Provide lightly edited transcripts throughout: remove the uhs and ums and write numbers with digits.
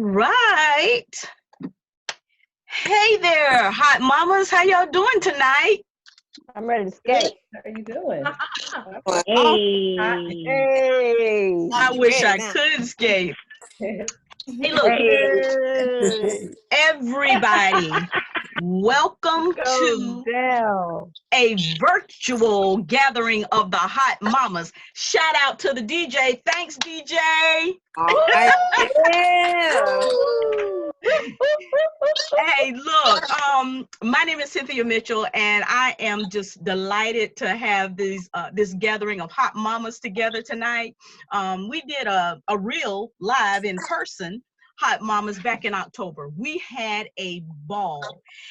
right. Hey there, hot mamas. How y'all doing tonight? I'm ready to skate. How are you doing? Hey. Hey. I wish I could skate. Hey, look, everybody, welcome to down. a virtual gathering of the hot mamas. Shout out to the DJ. Thanks, DJ. Yeah. Hey, look, my name is Cynthia Mitchell, and I am just delighted to have this gathering of hot mamas together tonight. We did a real live in person hot mamas back in October. We had a ball,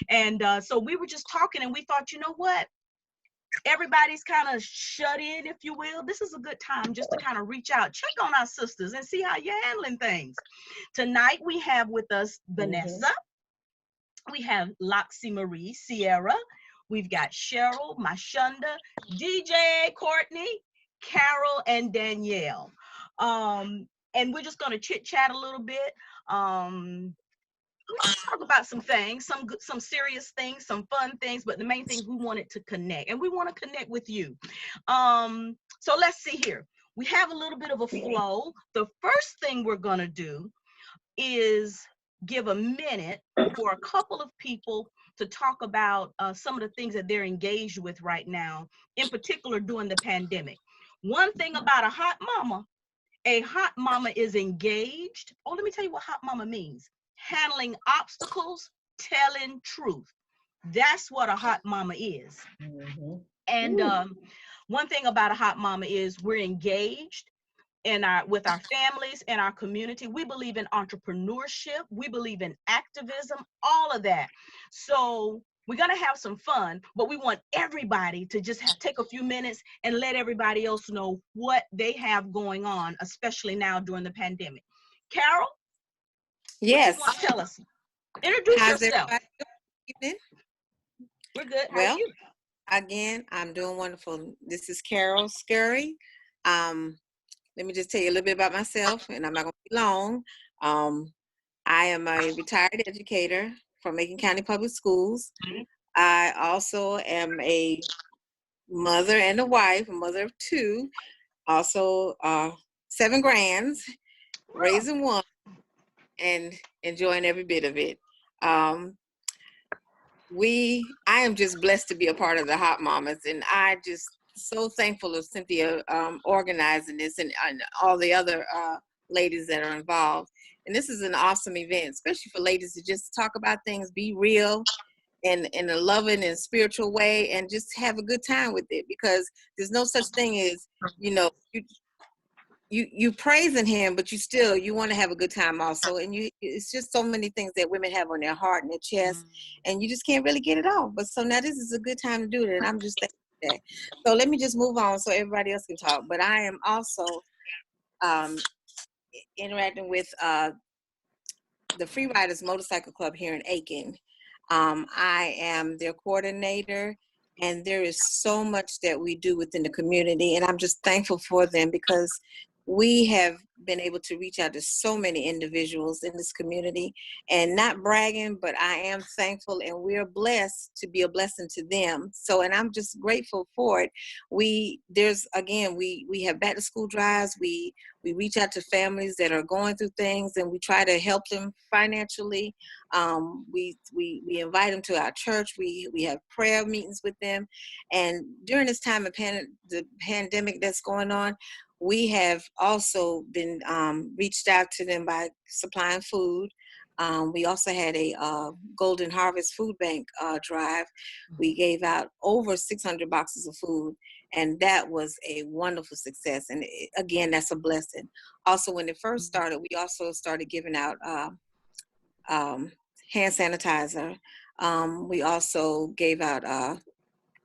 and so we were just talking, and we thought, you know what? Everybody's kind of shut in, if you will. This is a good time just to kind of reach out, check on our sisters, and see how you're handling things. Tonight we have with us Vanessa. We have Loxy Marie, Sierra. We've got Cheryl, Mashunda, DJ, Courtney, Carol, and Danielle. And we're just going to chit chat a little bit. We'll talk about some things, some serious things, some fun things, but the main thing, we wanted to connect, and we want to connect with you. So let's see here. We have a little bit of a flow. The first thing we're going to do is give a minute for a couple of people to talk about some of the things that they're engaged with right now, in particular during the pandemic. One thing about a hot mama is engaged. Oh, let me tell you what hot mama means. Handling obstacles, telling truth. That's what a hot mama is. And one thing about a hot mama is we're engaged with our families and our community. We believe in entrepreneurship. We believe in activism, all of that. So we're going to have some fun, but we want everybody to just take a few minutes and let everybody else know what they have going on, especially now during the pandemic. Carol? Yes. What you want to tell us? Introduce yourself. We're good. How are you? Again, I'm doing wonderful. This is Carol Scurry. Let me just tell you a little bit about myself, and I'm not going to be long. I am a retired educator from Macon County Public Schools. I also am a mother and a wife, a mother of two, also 7 grands, raising one, and enjoying every bit of it. I am just blessed to be a part of the Hot Mamas, and I just so thankful of Cynthia organizing this and all the other ladies that are involved. And this is an awesome event, especially for ladies to just talk about things, be real in a loving and spiritual way, and just have a good time with it, because there's no such thing as, you praising him, but you want to have a good time also. And it's just so many things that women have on their heart and their chest, and you just can't really get it off. But so now this is a good time to do it, and I'm just thankful for that. So let me just move on so everybody else can talk. But I am also interacting with the Free Riders Motorcycle Club here in Aiken. I am their coordinator, and there is so much that we do within the community, and I'm just thankful for them, because we have been able to reach out to so many individuals in this community, and not bragging, but I am thankful, and we're blessed to be a blessing to them. So, and I'm just grateful for it. We have back to school drives. We reach out to families that are going through things, and we try to help them financially. We invite them to our church. We have prayer meetings with them. And during this time of the pandemic that's going on, we have also been reached out to them by supplying food. We also had a Golden Harvest Food Bank drive. We gave out over 600 boxes of food, and that was a wonderful success. And again, that's a blessing. Also, when it first started, we also started giving out hand sanitizer. We also gave out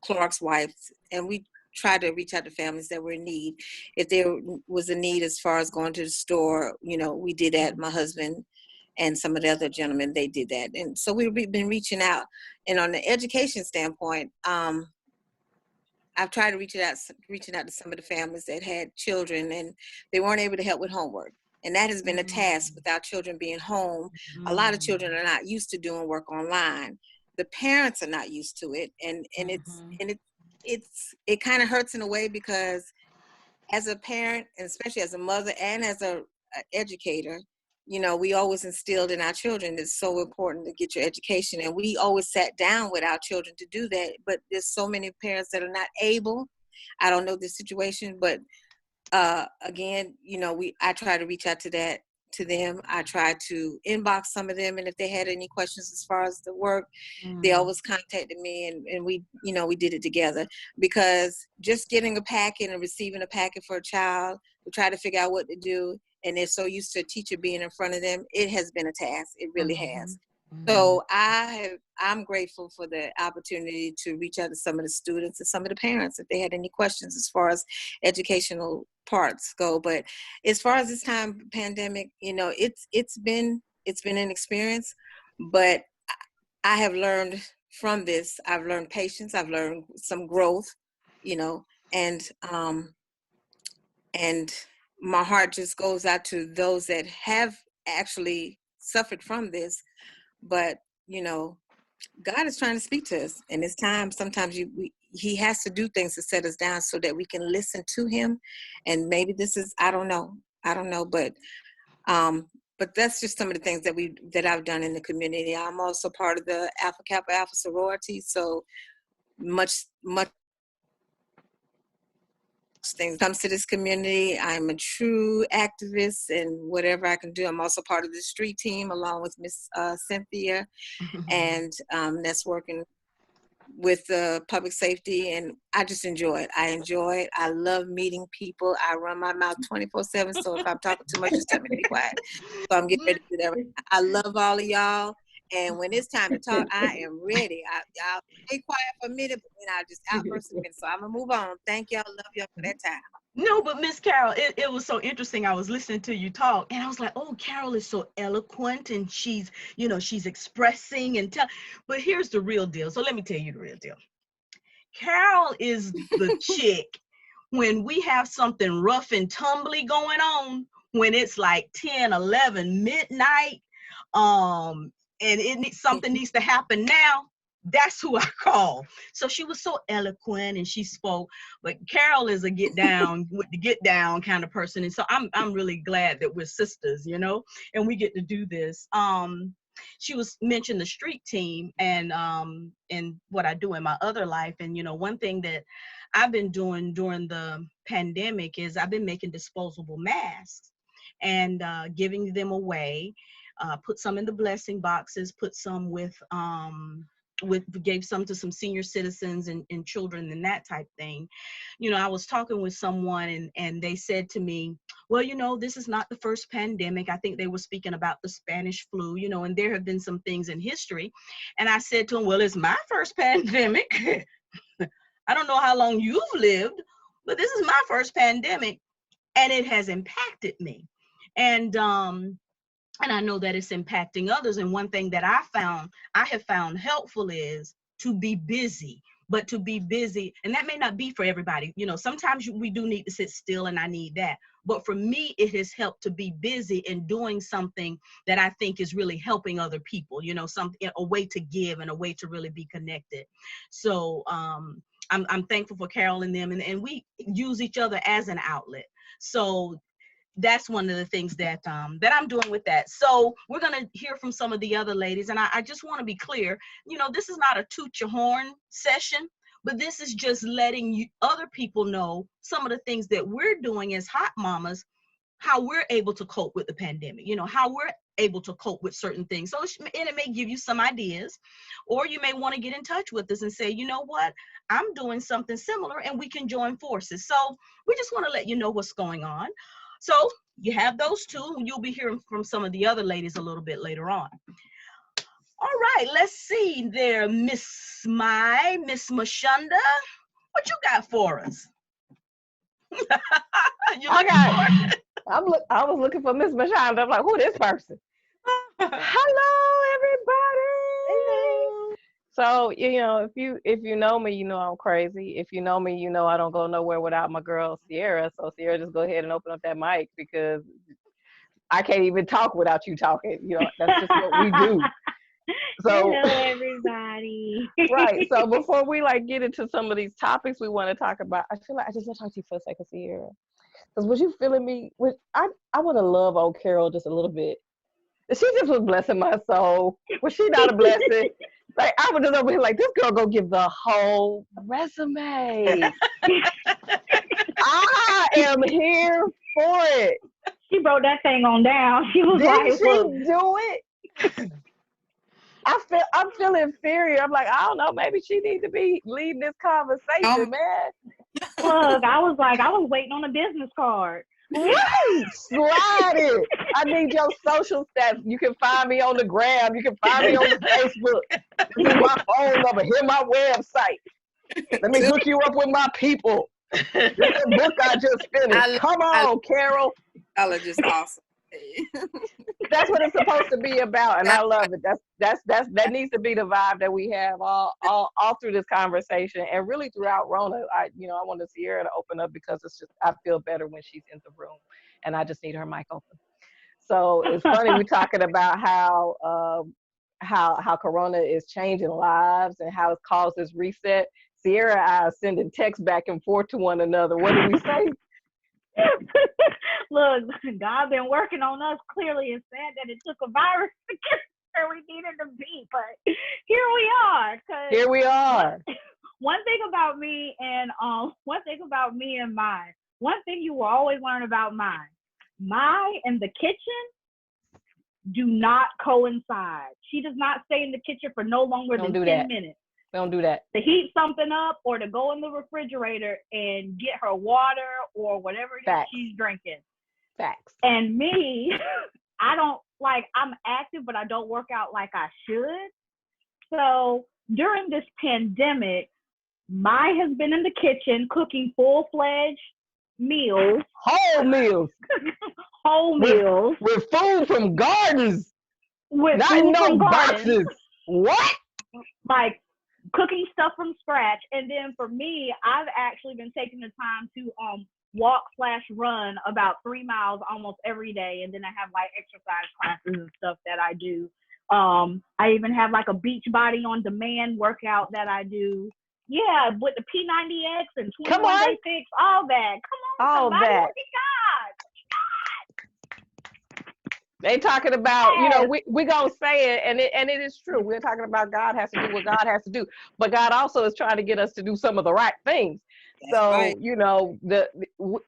Clorox wipes, and we try to reach out to families that were in need. If there was a need as far as going to the store, we did that. My husband and some of the other gentlemen, they did that. And so we've been reaching out. And on the education standpoint, I've tried to reaching out to some of the families that had children and they weren't able to help with homework. And that has been a task with our children being home. A lot of children are not used to doing work online. The parents are not used to it. And it kind of hurts in a way, because as a parent, and especially as a mother and as a educator, you know, we always instilled in our children it's so important to get your education. And we always sat down with our children to do that. But there's so many parents that are not able. I don't know the situation, but again, you know, I try to reach out to them. I try to inbox some of them, and if they had any questions as far as the work, they always contacted me, and we, you know, we did it together. Because just getting a packet and receiving a packet for a child to try to figure out what to do, and they're so used to a teacher being in front of them, it has been a task. It really has. So I'm grateful for the opportunity to reach out to some of the students and some of the parents if they had any questions as far as educational parts go. But as far as this time pandemic, you know, it's been an experience, but I have learned from this. I've learned patience. I've learned some growth, you know, and my heart just goes out to those that have actually suffered from this. But, you know, God is trying to speak to us, and it's time. Sometimes he has to do things to set us down so that we can listen to him. And maybe this is, I don't know, but that's just some of the things that I've done in the community. I'm also part of the Alpha Kappa Alpha sorority, so much things comes to this community. I'm a true activist, and whatever I can do. I'm also part of the street team along with Miss Cynthia, and that's working with public safety, and I just enjoy it. I love meeting people. I run my mouth 24/7, so if I'm talking too much, just tell me to be quiet. So I'm getting ready to do that. I love all of y'all, and when it's time to talk, I am ready. I'll stay quiet for a minute, but then I'll just outburst a minute. So I'm gonna move on. Thank y'all. Love y'all for that time. No, but Miss Carol, it was so interesting. I was listening to you talk, and I was like, oh, Carol is so eloquent, and she's, you know, she's expressing and but here's the real deal. So let me tell you the real deal. Carol is the chick when we have something rough and tumbly going on, when it's like 10, 11 midnight, and something needs to happen now. That's who I call. So she was so eloquent and she spoke, but Carol is a get down with the get down kind of person. And so I'm really glad that we're sisters, you know, and we get to do this. She was mentioned the street team and what I do in my other life. And, you know, one thing that I've been doing during the pandemic is I've been making disposable masks and giving them away. Put some in the blessing boxes, put some gave some to some senior citizens and children and that type thing. You know, I was talking with someone and they said to me, well, you know, this is not the first pandemic. I think they were speaking about the Spanish flu, you know, and there have been some things in history. And I said to them, well, it's my first pandemic. I don't know how long you've lived, but this is my first pandemic and it has impacted me. And I know that it's impacting others. And one thing that I have found helpful is to be busy, but to be busy. And that may not be for everybody. You know, sometimes we do need to sit still and I need that. But for me, it has helped to be busy and doing something that I think is really helping other people, you know, a way to give and a way to really be connected. So I'm thankful for Carol and them, and we use each other as an outlet. So that's one of the things that I'm doing with that. So we're going to hear from some of the other ladies. And I just want to be clear, you know, this is not a toot your horn session, but this is just letting other people know some of the things that we're doing as hot mamas, how we're able to cope with the pandemic, you know, how we're able to cope with certain things. So, and it may give you some ideas, or you may want to get in touch with us and say, you know what, I'm doing something similar and we can join forces. So we just want to let you know what's going on. So you have those two. You'll be hearing from some of the other ladies a little bit later on. All right, let's see there, Miss Mashunda. What you got for us? I was looking for Miss Mashonda. I'm like, who this person? Hello, everybody. So, you know, if you know me, you know I'm crazy. If you know me, you know I don't go nowhere without my girl Sierra. So Sierra, just go ahead and open up that mic because I can't even talk without you talking. You know, that's just what we do. So, hello, everybody. right. So before we like get into some of these topics we want to talk about, I feel like I just want to talk to you for a second, Sierra. Because was you feeling me? I want to love old Carol just a little bit. She just was blessing my soul. Was she not a blessing? Like, I was just over here like, this girl go give the whole resume. I am here for it. She broke that thing on down. She was Didn't like, she look, do it? I'm feeling inferior. I'm like, I don't know, maybe she need to be leading this conversation, man. look, I was waiting on a business card. Right, slide it. I need your social stats. You can find me on the gram. You can find me on the Facebook. This is my phone number. Here's my website. Let me hook you up with my people. This is the book I just finished. Come on, Carol. Y'all are just awesome. That's what it's supposed to be about, and I love it. That needs to be the vibe that we have all through this conversation, and really throughout Rona. I wanted Sierra to open up because it's just I feel better when she's in the room, and I just need her mic open. So it's funny we're talking about how Corona is changing lives and how it caused this reset. Sierra and I are sending texts back and forth to one another. What do we say? Look, God been working on us. Clearly, it's sad that it took a virus to get where we needed to be, but here we are. Here we are. One thing about me and mine. One thing you will always learn about mine. My and the kitchen do not coincide. She does not stay in the kitchen for no longer than 10 minutes. Don't do that. To heat something up or to go in the refrigerator and get her water or whatever it is she's drinking. Facts. And me, I'm active, but I don't work out like I should. So during this pandemic, Mai has been in the kitchen cooking full-fledged meals. Whole meals. Whole meals. With food from gardens. With not food no from boxes. Gardens. What? Like cooking stuff from scratch. And then for me, I've actually been taking the time to walk/run about 3 miles almost every day. And then I have like exercise classes and stuff that I do. I even have like a beach body on demand workout that I do. Yeah, with the P90X and 21-day fix, all that. Come on, all somebody. that. Look at God. They talking about, we gonna say it, and it is true. We're talking about God has to do what God has to do, but God also is trying to get us to do some of the right things. That's right.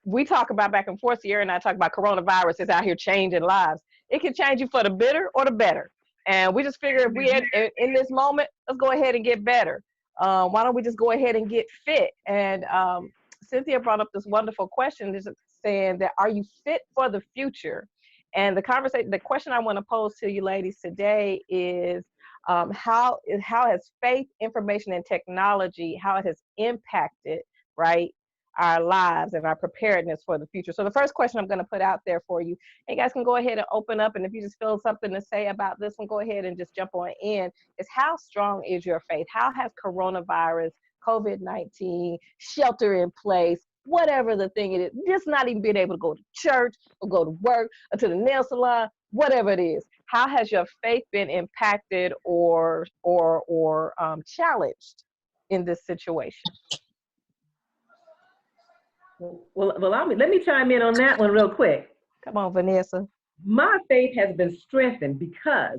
We talk about back and forth. Sierra and I talk about coronavirus is out here changing lives. It can change you for the bitter or the better. And we just figure if we in this moment, let's go ahead and get better. Why don't we just go ahead and get fit? And Cynthia brought up this wonderful question, just saying that, are you fit for the future? And the question I want to pose to you ladies today is, how has faith, information, and technology, how it has impacted, right, our lives and our preparedness for the future? So the first question I'm going to put out there for you, and you guys can go ahead and open up, and if you just feel something to say about this one, go ahead and just jump on in, is how strong is your faith? How has coronavirus, COVID-19, shelter in place, whatever the thing it is, just not even being able to go to church or go to work or to the nail salon, whatever it is, how has your faith been impacted or challenged in this situation? Well, let me chime in on that one real quick. Come on, Vanessa. My faith has been strengthened because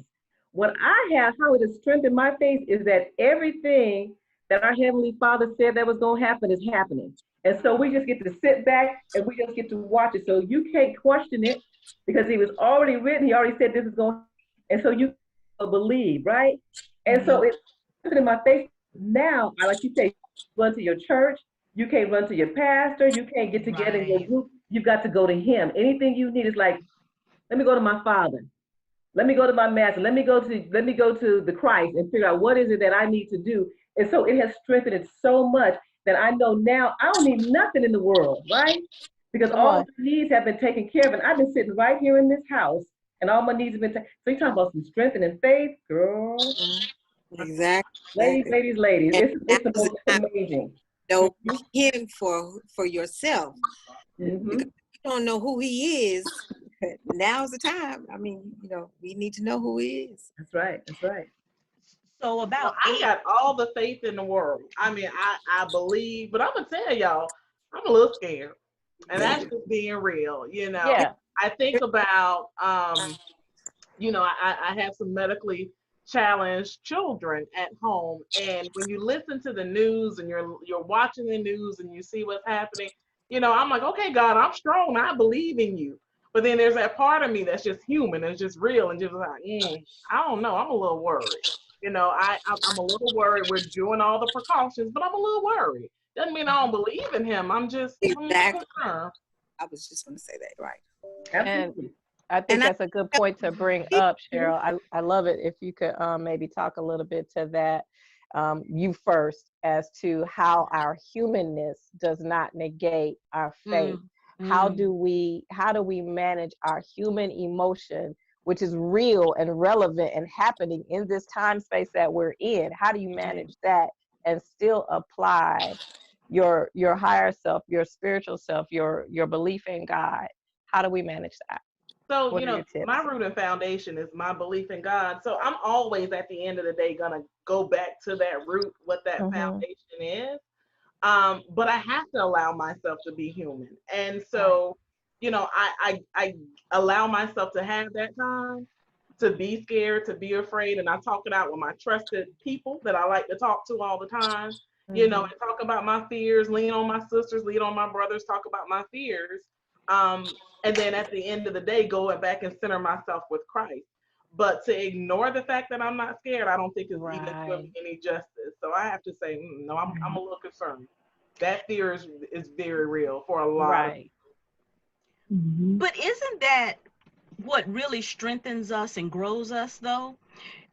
how it has strengthened my faith is that everything that our Heavenly Father said that was going to happen is happening. And so we just get to sit back and we just get to watch it. So you can't question it because it was already written. He already said this is going to happen. And so you believe, right? And so it's in my faith now. Like you say, run to your church. You can't run to your pastor. You can't get together in your group. You've got to go to him. Anything you need is like, let me go to my Father. Let me go to my master. Let me go to the Christ and figure out what is it that I need to do. And so it has strengthened it so much that I know now I don't need nothing in the world, right? Because all my needs have been taken care of. And I've been sitting right here in this house and all my needs have been taken. So you're talking about some strengthening faith, girl. Exactly. Ladies. It's amazing. Know him for yourself. Mm-hmm. Because you don't know who he is Now's the time. I mean, we need to know who he is. That's right. That's right. So Well, about I got all the faith in the world. I mean, I believe, but I'm gonna tell y'all, I'm a little scared, and that's just being real. Yeah. I think about, I have some medically challenged children at home, and when you listen to the news and you're watching the news and you see what's happening, I'm like, okay, God, I'm strong. I believe in you. But then there's that part of me that's just human, it's just real, and just like, I don't know. I'm a little worried. I'm a little worried. We're doing all the precautions, but I'm a little worried. Doesn't mean I don't believe in him. I'm a little Exactly. concerned. I was just going to say that, right? Absolutely. I think that's a good point to bring up, Cheryl. I love it if you could maybe talk a little bit to that, you first, as to how our humanness does not negate our faith. How do we manage our human emotion, which is real and relevant and happening in this time space that we're in? How do you manage that and still apply your higher self, your spiritual self, your belief in God? How do we manage that? So, What are your tips? my root and foundation is my belief in God. So I'm always at the end of the day gonna go back to that root, what that foundation is. But I have to allow myself to be human. And so, I allow myself to have that time to be scared, to be afraid. And I talk it out with my trusted people that I like to talk to all the time, and talk about my fears, lean on my sisters, lean on my brothers, talk about my fears. And then at the end of the day, go back and center myself with Christ. But to ignore the fact that I'm not scared, I don't think is even doing me any justice. So I have to say, no, I'm a little concerned. That fear is very real for a lot of people. But isn't that what really strengthens us and grows us, though?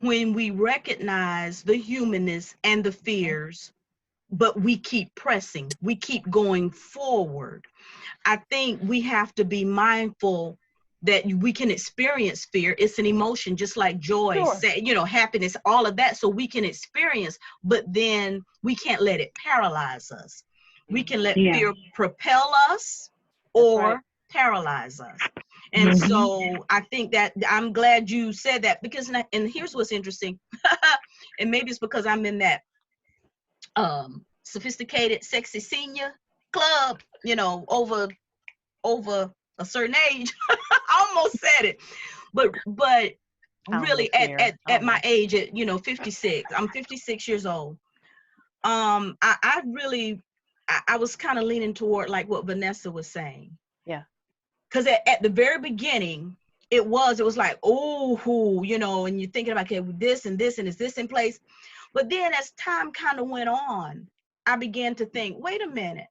When we recognize the humanness and the fears, but we keep pressing, we keep going forward. I think we have to be mindful that we can experience fear. It's an emotion, just like joy, happiness, all of that. So we can experience, but then we can't let it paralyze us. We can let fear propel us or paralyze us. And so I think that I'm glad you said that, because, and here's what's interesting, and maybe it's because I'm in that sophisticated, sexy senior club, over a certain age. I almost said it, but really at my age, at 56, I'm 56 years old. I really I was kind of leaning toward like what Vanessa was saying. Yeah. Because at the very beginning, it was like, and you're thinking about, okay, this and this, and is this in place? But then as time kind of went on, I began to think, wait a minute,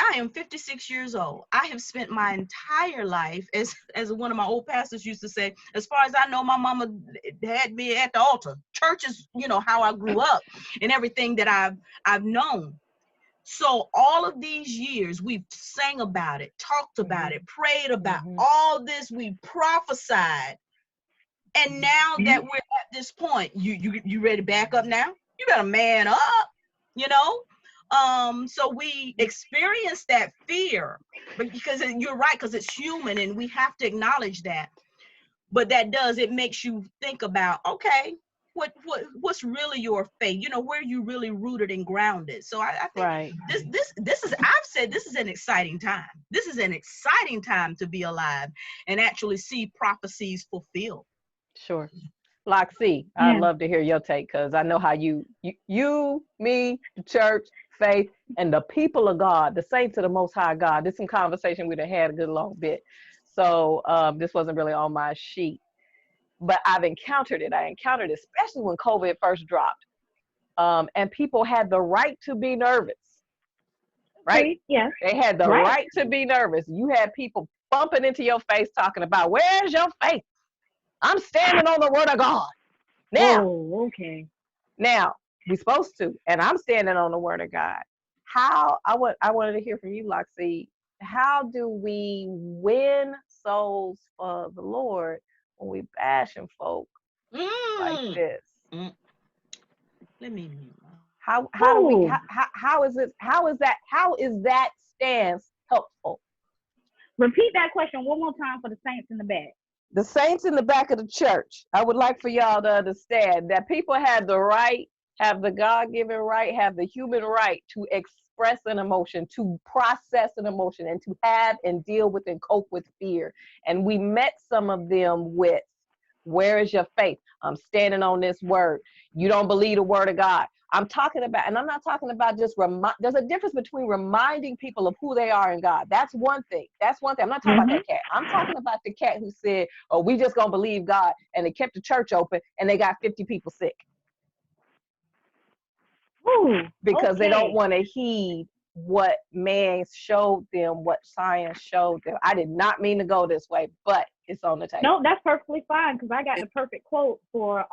I am 56 years old. I have spent my entire life, as one of my old pastors used to say, as far as I know, my mama had me at the altar. Church is, how I grew up and everything that I've known. So all of these years, we've sang about it, talked about it, prayed about all this, we prophesied. And now that we're at this point, you ready to back up now? You better man up, So we experience that fear, but because you're right, because it's human and we have to acknowledge that. But it makes you think about, okay, what's really your faith? Where you really rooted and grounded. So I think this is, I've said, this is an exciting time. This is an exciting time to be alive and actually see prophecies fulfilled. Sure. Loxie, I'd love to hear your take, because I know how you, me, the church, faith, and the people of God, the saints of the Most High God. This is some conversation we'd have had a good long bit. So this wasn't really on my sheet, but I've encountered it. I encountered it, especially when COVID first dropped. And people had the right to be nervous, right? Yes. They had the right to be nervous. You had people bumping into your face talking about, where's your faith? I'm standing on the word of God. Now, we're supposed to, and I'm standing on the word of God. I wanted to hear from you, Loxie. How do we win souls for the Lord when we bashing folk like this? Let me. How is that stance helpful? Repeat that question one more time for the saints in the back. The saints in the back of the church, I would like for y'all to understand that people have the right, have the God-given right, have the human right to express an emotion, to process an emotion, and to have and deal with and cope with fear. And we met some of them with, where is your faith? I'm standing on this word. You don't believe the word of God. I'm talking about, and I'm not talking about just there's a difference between reminding people of who they are in God. That's one thing. That's one thing. I'm not talking about that cat. I'm talking about the cat who said, oh, we just gonna believe God, and they kept the church open and they got 50 people sick. Ooh, because they don't want to heed what man showed them, what science showed them. I did not mean to go this way, but it's on the table. No, that's perfectly fine, because I got the perfect quote for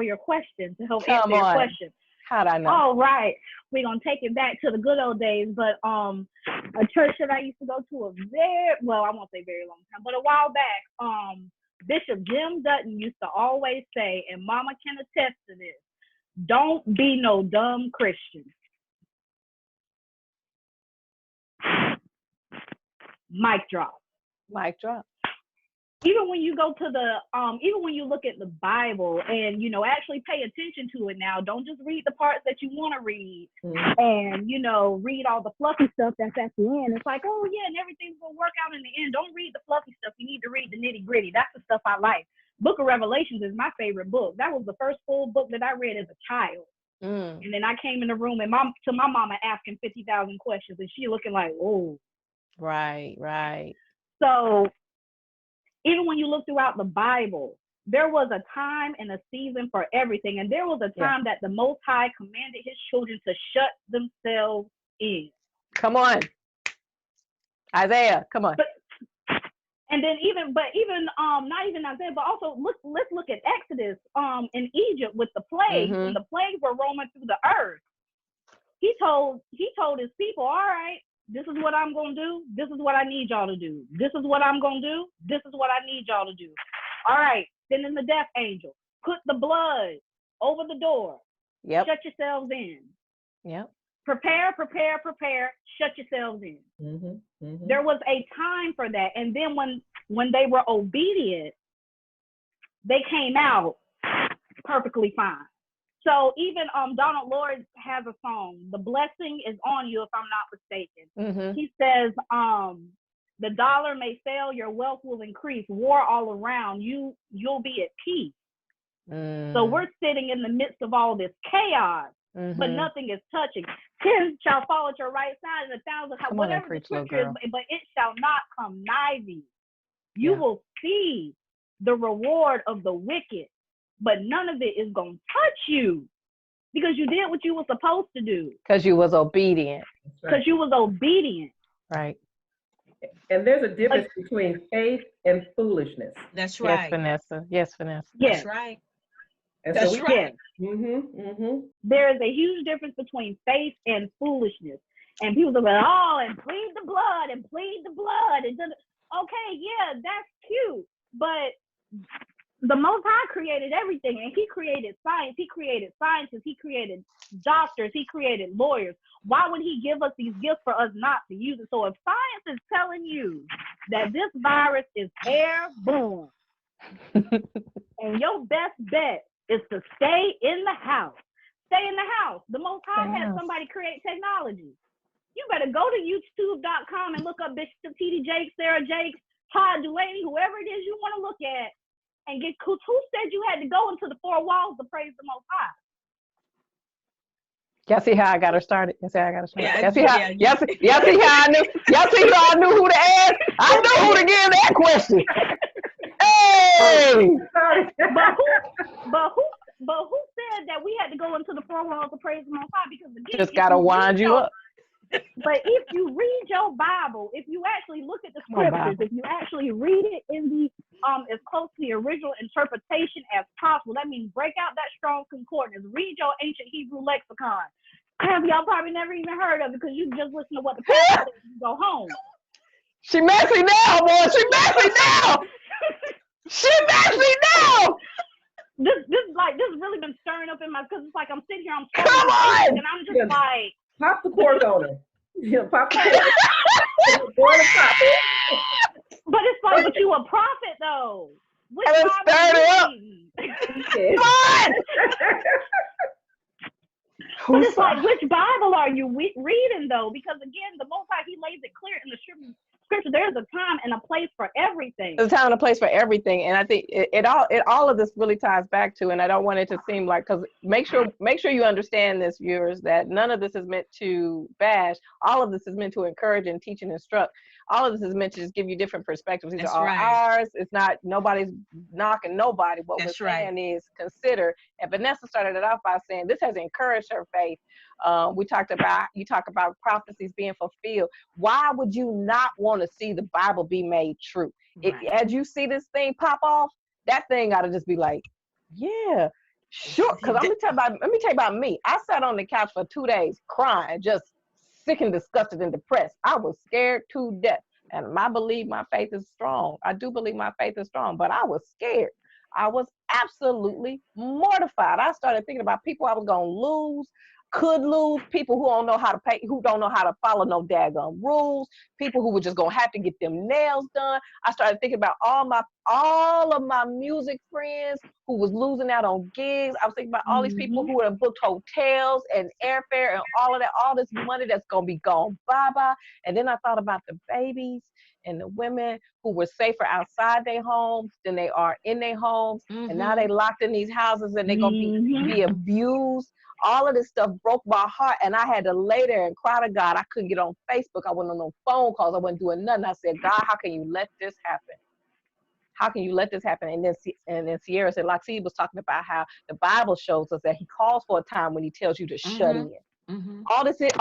your question, to help answer your question. How'd I know? All right, we're gonna take it back to the good old days, but a church that I used to go to I won't say very long time, but a while back, Bishop Jim Dutton used to always say, and Mama can attest to this, don't be no dumb Christian. Mic drop. Mic drop. Even when you go to even when you look at the Bible and, actually pay attention to it now, don't just read the parts that you want to read and, read all the fluffy stuff that's at the end. It's like, oh yeah, and everything's going to work out in the end. Don't read the fluffy stuff. You need to read the nitty gritty. That's the stuff I like. Book of Revelations is my favorite book. That was the first full book that I read as a child. And then I came in the room and to my mama asking 50,000 questions, and she looking like, oh. Right. So even when you look throughout the Bible, there was a time and a season for everything. And there was a time that the Most High commanded his children to shut themselves in. Come on. Isaiah, come on. And then not even Isaiah, but also let's look at Exodus in Egypt with the plagues. And the plagues were roaming through the earth. He told his people, all right, this is what I'm going to do. This is what I need y'all to do. This is what I'm going to do. This is what I need y'all to do. All right, send in the death angel. Put the blood over the door. Yep. Shut yourselves in. Yep. Prepare. Shut yourselves in. There was a time for that. And then when they were obedient, they came out perfectly fine. So even Donald Lord has a song, "The Blessing Is on You," if I'm not mistaken. He says, the dollar may fail, your wealth will increase, war all around, you'll be at peace. So we're sitting in the midst of all this chaos, but nothing is touching. 10 shall fall at your right side and 1,000, whatever the scripture is, but it shall not come nigh thee. You will see the reward of the wicked, but none of it is going to touch you because you did what you were supposed to do. Because you was obedient. Right. And there's a difference between faith and foolishness. That's right. Yes, Vanessa. That's right. And That's so right. There is a huge difference between faith and foolishness. And people are like, oh, and plead the blood. And okay, yeah, that's cute. But the Most High created everything, and he created science. He created scientists. He created doctors. He created lawyers. Why would he give us these gifts for us not to use it? So if science is telling you that this virus is airborne, and your best bet is to stay in the house. The Most High had somebody create technology. You better go to youtube.com and look up Bishop T.D. Jakes, Sarah Jakes, Todd Dulaney, whoever it is you want to look at, and get who said you had to go into the four walls to praise the Most High? Y'all see how I got her started? Y'all see how I see how I knew? Y'all see how I knew who to ask? I knew who to give that question. Hey! But who said that we had to go into the four walls to praise the Most High? Because again, just gotta wind you up. But if you read your Bible, if you actually look at the scriptures, if you actually read it in the as close to the original interpretation as possible, that means break out that strong concordance, read your ancient Hebrew lexicon. Y'all probably never even heard of it because you just listen to what the pastor says and go home. She messy now, boy. She messy now. This really been stirring up in my, because it's like I'm sitting here, I'm come on, and I'm just like, pop the cork on her. Yeah, pop the cork. Boy, the top. But it's like, but you a prophet though. Which I done Bible stirred it up. you Yes. Come on. But it's like, which Bible are you reading though? Because again, the Most High, He lays it clear in the scripture. There's a time and a place for everything. There's a time and a place for everything, and I think all of this really ties back to, and I don't want it to seem like, because make sure you understand this, viewers, that none of this is meant to bash. All of this is meant to encourage and teach and instruct. All of this is meant to just give you different perspectives. These That's are all right. ours. It's not, nobody's knocking nobody. What That's we're right. saying is consider. And Vanessa started it off by saying this has encouraged her faith. You talk about prophecies being fulfilled. Why would you not want to see the Bible be made true? Right. As you see this thing pop off, that thing got to just be like, yeah, sure. Because let me tell you about me. I sat on the couch for 2 days crying, just sick and disgusted and depressed. I was scared to death. And I believe my faith is strong. I do believe my faith is strong, but I was scared. I was absolutely mortified. I started thinking about people I was going to lose, could lose, people who don't know how to pay, who don't know how to follow no daggone rules, people who were just gonna have to get them nails done. I started thinking about all of my music friends who was losing out on gigs. I was thinking about all these people who had booked hotels and airfare and all of that, all this money that's gonna be gone bye-bye. And then I thought about the babies and the women who were safer outside their homes than they are in their homes. And now they locked in these houses and they're gonna be abused. All of this stuff broke my heart, and I had to lay there and cry to God. I couldn't get on Facebook. I wasn't on no phone calls. I wasn't doing nothing. I said, God, how can you let this happen? How can you let this happen? And then Sierra said, like she was talking about how the Bible shows us that He calls for a time when He tells you to shut in. All this is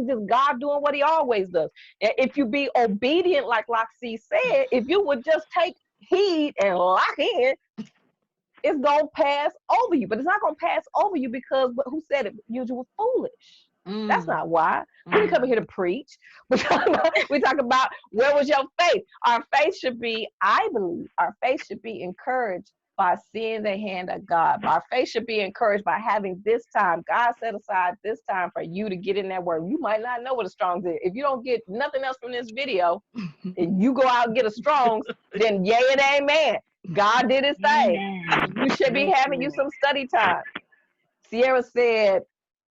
just God doing what He always does. If you be obedient, like Loxie said, if you would just take heed and lock in, it's going to pass over you. But it's not going to pass over you because who said it? You were foolish. That's not why. We didn't come here to preach. We talk about where was your faith? Our faith should be, I believe, our faith should be encouraged by seeing the hand of God. Our faith should be encouraged by having this time. God set aside this time for you to get in that word. You might not know what a Strong's is. If you don't get nothing else from this video and you go out and get a Strong's, then yay and amen. God did His thing. You should be having you some study time. Sierra said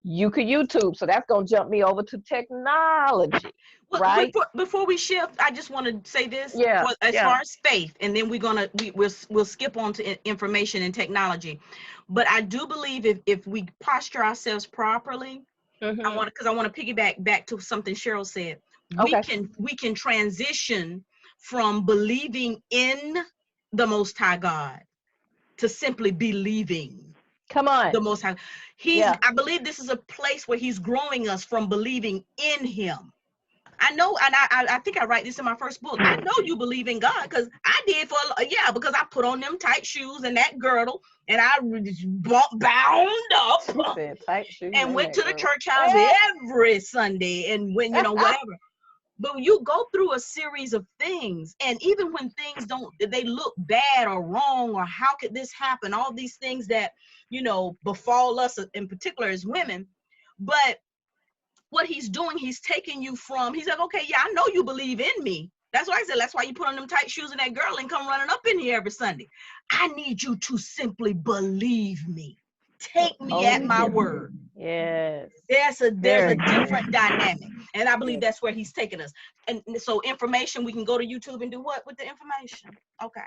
you could YouTube, so that's gonna jump me over to technology, right? Before we shift, I just want to say this. As far as faith, and then we'll skip on to information and technology. But I do believe if we posture ourselves properly, I want to piggyback back to something Cheryl said. We can transition from believing in the Most High God to simply believing. Come on. The Most High. I believe this is a place where He's growing us from believing in Him. I know, and I think I write this in my first book. I know you believe in God because I did because I put on them tight shoes and that girdle and I bound up tight shoes and went to the church house every Sunday and when whatever. But you go through a series of things, and even when things they look bad or wrong, or how could this happen? All these things that, befall us in particular as women. But what He's doing, He's taking you from, He's like, okay, yeah, I know you believe in me. That's why I said, that's why you put on them tight shoes and that girl and come running up in here every Sunday. I need you to simply believe me. Take me at my word. Yes. There's a different dynamic. And I believe that's where He's taking us. And so information, we can go to YouTube and do what with the information? Okay.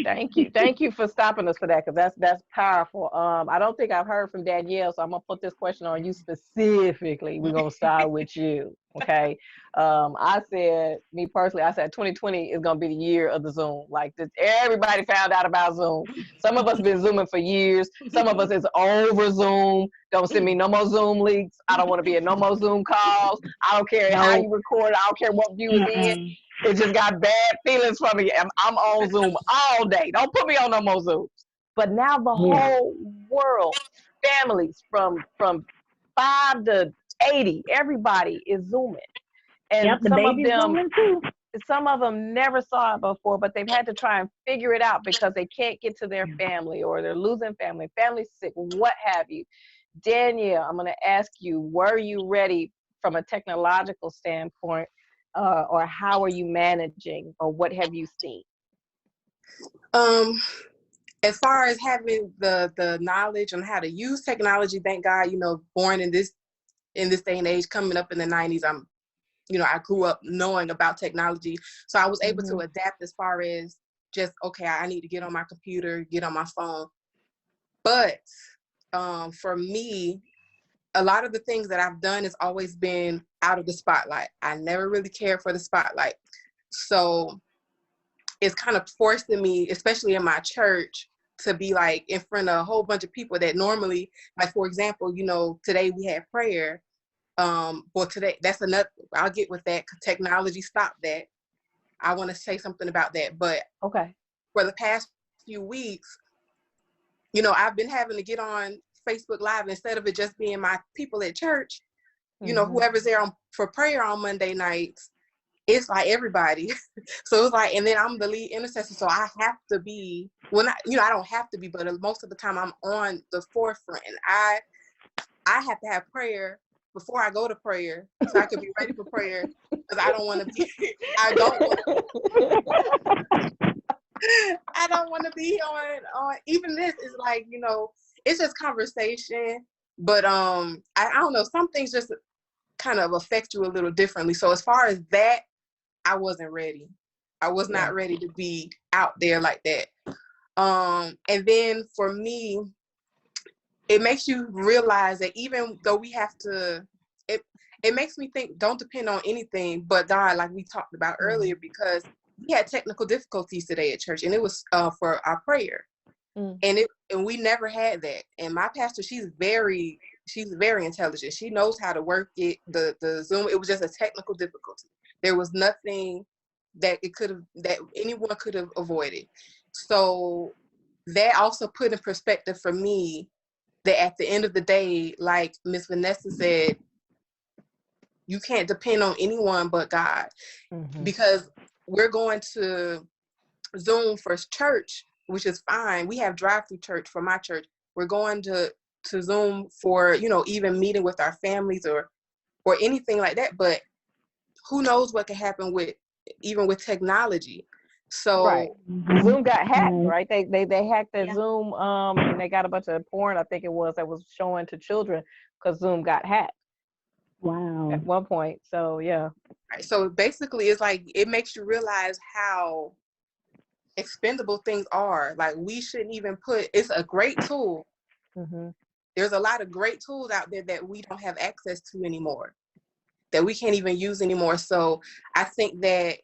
Thank you for stopping us for that, because that's powerful. I don't think I've heard from Danielle, so I'm gonna put this question on you specifically. We're gonna start with you, okay? I said 2020 is gonna be the year of the Zoom. Like everybody found out about Zoom. Some of us been Zooming for years. Some of us is over Zoom. Don't send me no more Zoom leaks. I don't want to be in no more Zoom calls. I don't care how you record. I don't care what view it's in. It just got bad feelings from me. I'm on Zoom all day. Don't put me on no more Zooms. But now the whole world, families from 5 to 80, everybody is Zooming. And some of them never saw it before, but they've had to try and figure it out because they can't get to their family, or they're losing family's sick, what have you. Danielle, I'm going to ask you, were you ready from a technological standpoint or how are you managing, or what have you seen? As far as having the knowledge on how to use technology, thank God, born in this day and age, coming up in the 90s, I grew up knowing about technology. So I was able to adapt as far as just, okay, I need to get on my computer, get on my phone. But for me, a lot of the things that I've done has always been out of the spotlight. I never really cared for the spotlight. So it's kind of forcing me, especially in my church, to be like in front of a whole bunch of people that normally, like, for example, today we had prayer. Well, today, that's another, I'll get with that, 'cause technology stopped that. I want to say something about that. But okay, for the past few weeks, I've been having to get on Facebook Live instead of it just being my people at church, whoever's there for prayer on Monday nights. It's like everybody. So it's like, and then I'm the lead intercessor, so I have to be, well, not, I don't have to be, but most of the time I'm on the forefront, and I have to have prayer before I go to prayer, so I can be ready for prayer, because I don't want to be, I don't want to be on, even this is like, it's just conversation, but I don't know, some things just kind of affect you a little differently. So as far as that, I wasn't ready. I was not ready to be out there like that. And then for me, it makes you realize that even though we have to, it makes me think, don't depend on anything but God, like we talked about earlier, because we had technical difficulties today at church, and it was for our prayer. And we never had that. And my pastor, she's very intelligent. She knows how to work it, the Zoom. It was just a technical difficulty. There was nothing that anyone could have avoided. So that also put in perspective for me that at the end of the day, like Miss Vanessa said, you can't depend on anyone but God, because we're going to Zoom for church, which is fine. We have drive-through church for my church. We're going to Zoom for, even meeting with our families or anything like that. But who knows what can happen even with technology. So right. Zoom got hacked, right? They hacked the Zoom, and they got a bunch of porn, I think it was, that was showing to children, because Zoom got hacked. Wow. At one point. So yeah. So basically, it's like, it makes you realize how expendable things are. Like, we shouldn't even it's a great tool. There's a lot of great tools out there that we don't have access to anymore, that we can't even use anymore. So I think that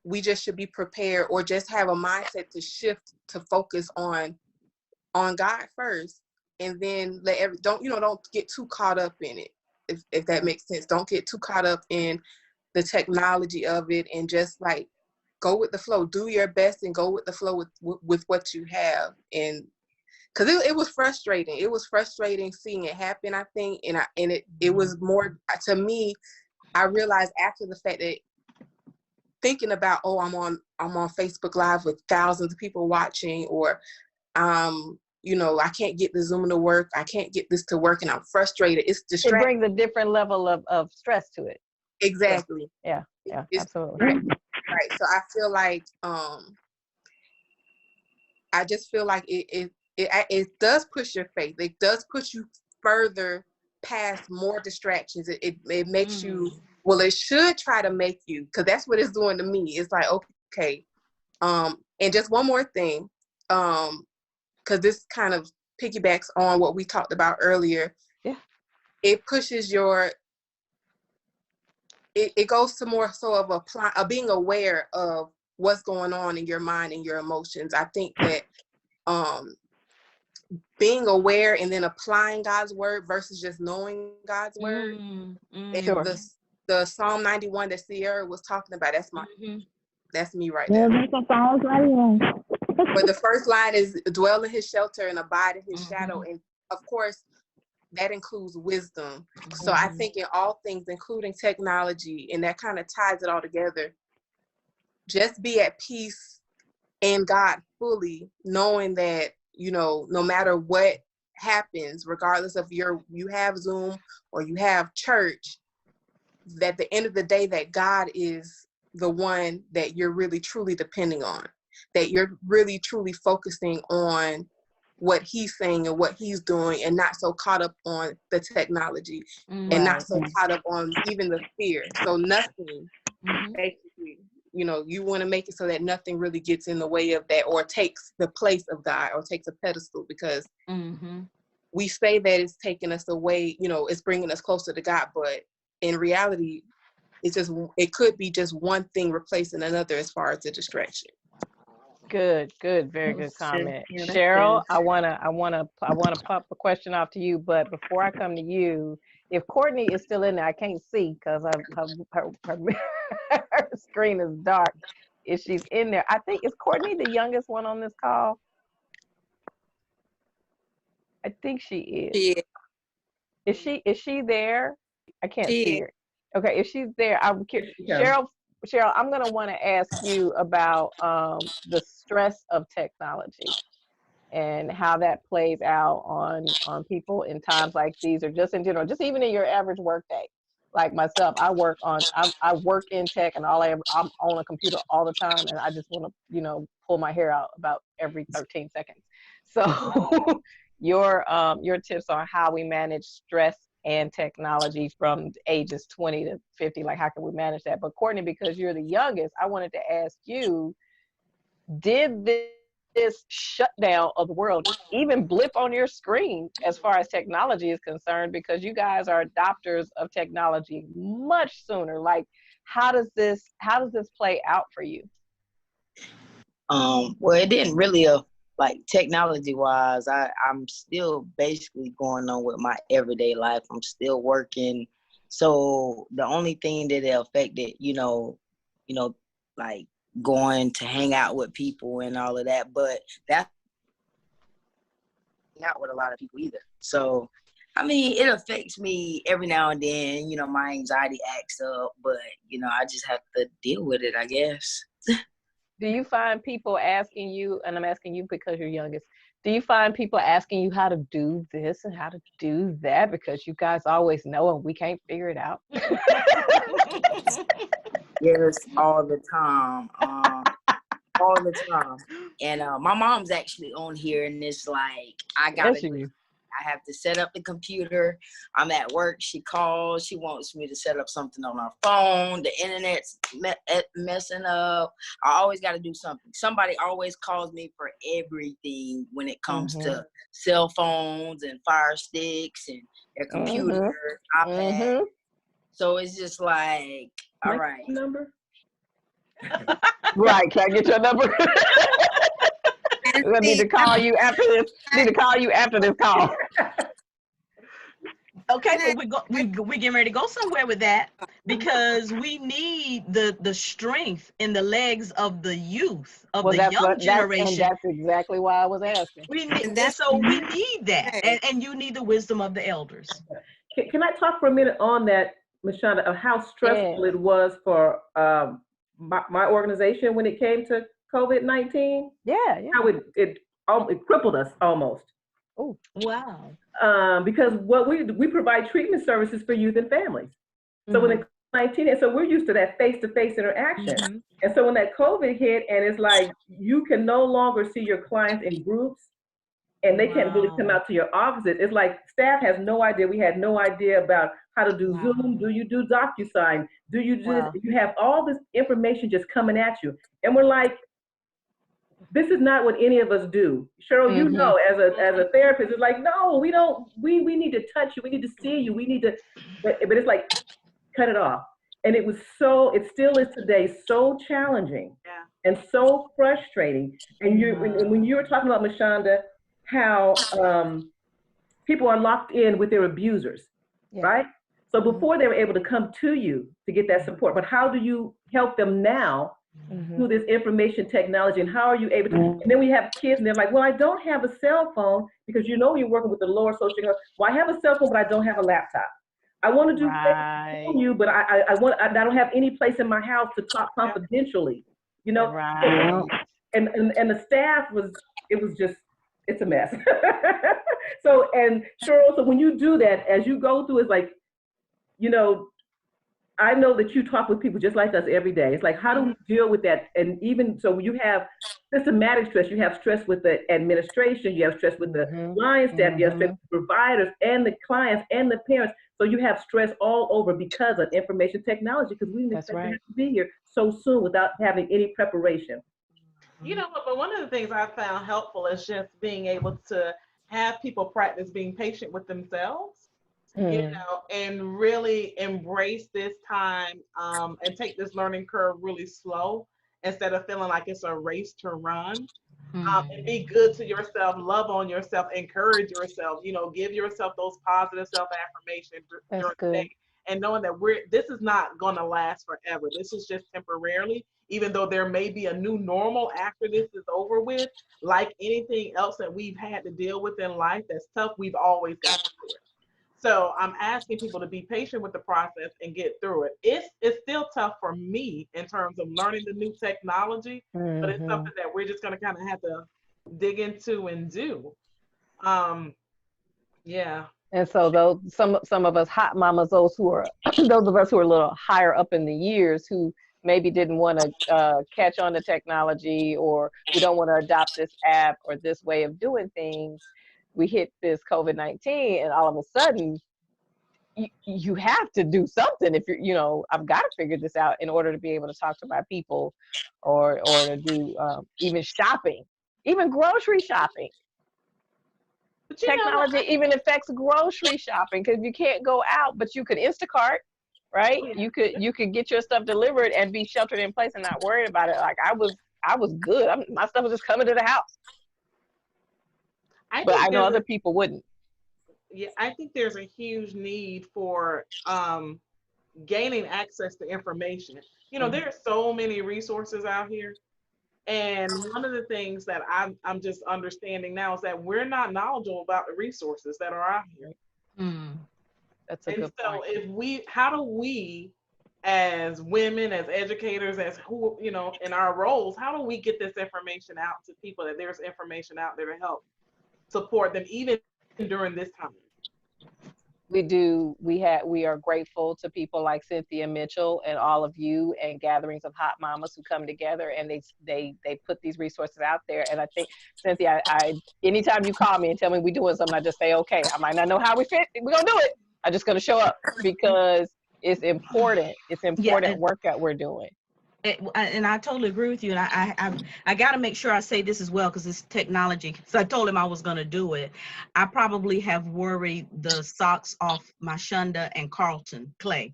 we just should be prepared, or just have a mindset to shift to focus on God first, and then don't get too caught up in it, if that makes sense. Don't get too caught up in the technology of it, and just like go with the flow. Do your best and go with the flow with what you have. And because it was frustrating. It was frustrating seeing it happen, I think. And it was more, to me, I realized after the fact that, thinking about, I'm on Facebook Live with thousands of people watching, or I can't get the Zoom to work. I can't get this to work, and I'm frustrated. It's distracting. It brings a different level of stress to it. Exactly. Yeah, absolutely. Right. So I feel like I just feel like it does push your faith. It does push you further past more distractions. It makes you, well, it should try to make you, because that's what it's doing to me. It's like, okay. And just one more thing, because this kind of piggybacks on what we talked about earlier. Yeah. It pushes it goes to more so of being aware of what's going on in your mind and your emotions. I think that being aware and then applying God's word versus just knowing God's word. And Sure. the Psalm 91 that Sierra was talking about, that's me right Yeah, there. that's a Psalms 91. But the first line is, dwell in his shelter and abide in his shadow. And of course, that includes wisdom. So I think in all things, including technology, and that kind of ties it all together, just be at peace in God fully, knowing that, no matter what happens, regardless of you have Zoom or you have church, at the end of the day, that God is the one that you're really truly depending on, that you're really truly focusing on what he's saying and what he's doing, and not so caught up on the technology and not so caught up on even the fear. So nothing, basically, you know, you want to make it so that nothing really gets in the way of that or takes the place of God or takes a pedestal, because we say that it's taking us away, you know, it's bringing us closer to God, but in reality, it could be just one thing replacing another as far as the distraction. Good, very good comment. Cheryl, I wanna pop a question off to you, but before I come to you, if Courtney is still in there, I can't see because her screen is dark. If she's in there, I think, is Courtney the youngest one on this call? I think she is. Yeah. Is she there? I can't She see is. her. Okay, if she's there, I'm curious. Cheryl, I'm going to want to ask you about the stress of technology and how that plays out on people in times like these, or just in general, just even in your average workday. Like myself, I work in tech, and I'm on a computer all the time, and I just want to, you know, pull my hair out about every 13 seconds. So your tips on how we manage stress and technology from ages 20 to 50, like how can we manage that? But Courtney, because you're the youngest, I wanted to ask you, did this shutdown of the world even blip on your screen as far as technology is concerned? Because you guys are adopters of technology much sooner. Like, how does this play out for you? Well, it didn't really like technology wise, I'm still basically going on with my everyday life. I'm still working. So the only thing that it affected, you know, like going to hang out with people and all of that, but that's not with a lot of people either. So, I mean, it affects me every now and then, you know, my anxiety acts up, but, you know, I just have to deal with it, I guess. Do you find people asking you, and I'm asking you because you're youngest, do you find people asking you how to do this and how to do that because you guys always know and we can't figure it out? Yes, all the time. All the time. And my mom's actually on here, and it's like, I have to set up the computer. I'm at work. She calls. She wants me to set up something on her phone. The internet's messing up. I always got to do something. Somebody always calls me for everything when it comes to cell phones and Fire Sticks and their computer, iPad. So it's just like, all right. Number? Right. Can I get your number? I need to call you after this. After this call. Okay, but we getting ready to go somewhere with that, because we need the strength in the legs of the youth, of the young generation. And that's exactly why I was asking. We need that, and you need the wisdom of the elders. Can I talk for a minute on that, Mashonda, of how stressful it was for my organization when it came to COVID-19? Yeah. How it crippled us almost. Oh, wow. Because what we provide treatment services for youth and families. So when the COVID-19, and so we're used to that face-to-face interaction. And so when that COVID hit, and it's like you can no longer see your clients in groups, and they can't really come out to your offices. It's like staff has no idea. We had no idea about how to do Zoom. Do you do DocuSign? Do you do this? You have all this information just coming at you. And we're like, this is not what any of us do. Cheryl, you know, as a therapist, it's like, no, we don't, we need to touch you. We need to see you. We need to, but it's like, cut it off. And it still is today so challenging and so frustrating. And when you were talking about, Mashonda, how people are locked in with their abusers, right? So before they were able to come to you to get that support, but how do you help them now through this information technology, and how are you able to, and then we have kids and they're like, well, I don't have a cell phone, because you know you're working with the lower social income. Well, I have a cell phone, but I don't have a laptop. I want to do for you, but I don't have any place in my house to talk confidentially, you know? And the staff it's a mess. So, and Cheryl, so when you do that, as you go through, it's like, you know, I know that you talk with people just like us every day. It's like, how do we deal with that? And even so, you have systematic stress. You have stress with the administration. You have stress with the line staff. You have stress with the providers and the clients and the parents. So you have stress all over because of information technology, because we didn't expect to have to be here so soon without having any preparation. You know, but one of the things I found helpful is just being able to have people practice being patient with themselves. You know, and really embrace this time and take this learning curve really slow instead of feeling like it's a race to run. And be good to yourself, love on yourself, encourage yourself, you know, give yourself those positive self-affirmations during the day. And knowing that this is not going to last forever. This is just temporarily, even though there may be a new normal after this is over with. Like anything else that we've had to deal with in life that's tough, we've always got to do it. So I'm asking people to be patient with the process and get through it. It's still tough for me in terms of learning the new technology, but it's something that we're just going to kind of have to dig into and do. Yeah. And so those some of us hot mamas, those of us who are a little higher up in the years, who maybe didn't want to catch on to technology, or we don't want to adopt this app or this way of doing things. We hit this COVID-19, and all of a sudden, you have to do something. If you're, you know, I've got to figure this out in order to be able to talk to my people, or to do even shopping, even grocery shopping. But technology even affects grocery shopping, because you can't go out, but you could Instacart, right? You could get your stuff delivered and be sheltered in place and not worried about it. Like I was good. My stuff was just coming to the house. But I know other people wouldn't. Yeah, I think there's a huge need for gaining access to information. You know, there are so many resources out here. And one of the things that I'm just understanding now is that we're not knowledgeable about the resources that are out here. That's a good point. How do we, as women, as educators, as who, you know, in our roles, how do we get this information out to people, that there's information out there to help support them even during this time? We are grateful to people like Cynthia Mitchell and all of you, and gatherings of hot mamas who come together and they put these resources out there. And I think, Cynthia, anytime you call me and tell me we're doing something, I just say, okay. I might not know how we're gonna do it. I'm just gonna show up, because it's important. It's important work that we're doing. And I totally agree with you. And I got to make sure I say this as well, because it's technology. So I told him I was going to do it. I probably have worried the socks off my Shonda and Carlton Clay.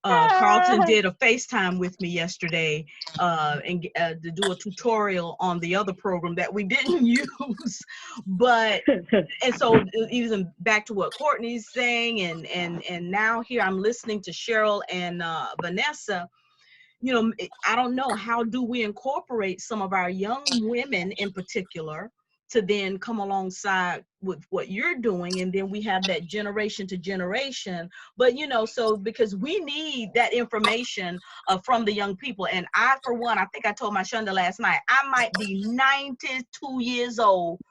Carlton did a FaceTime with me yesterday and to do a tutorial on the other program that we didn't use. But, and so even back to what Courtney's saying, and now here I'm listening to Cheryl and Vanessa. You know, I don't know, how do we incorporate some of our young women in particular to then come alongside with what you're doing, and then we have that generation to generation. But you know, so because we need that information from the young people. And I, for one, I think I told my Shonda last night, I might be 92 years old.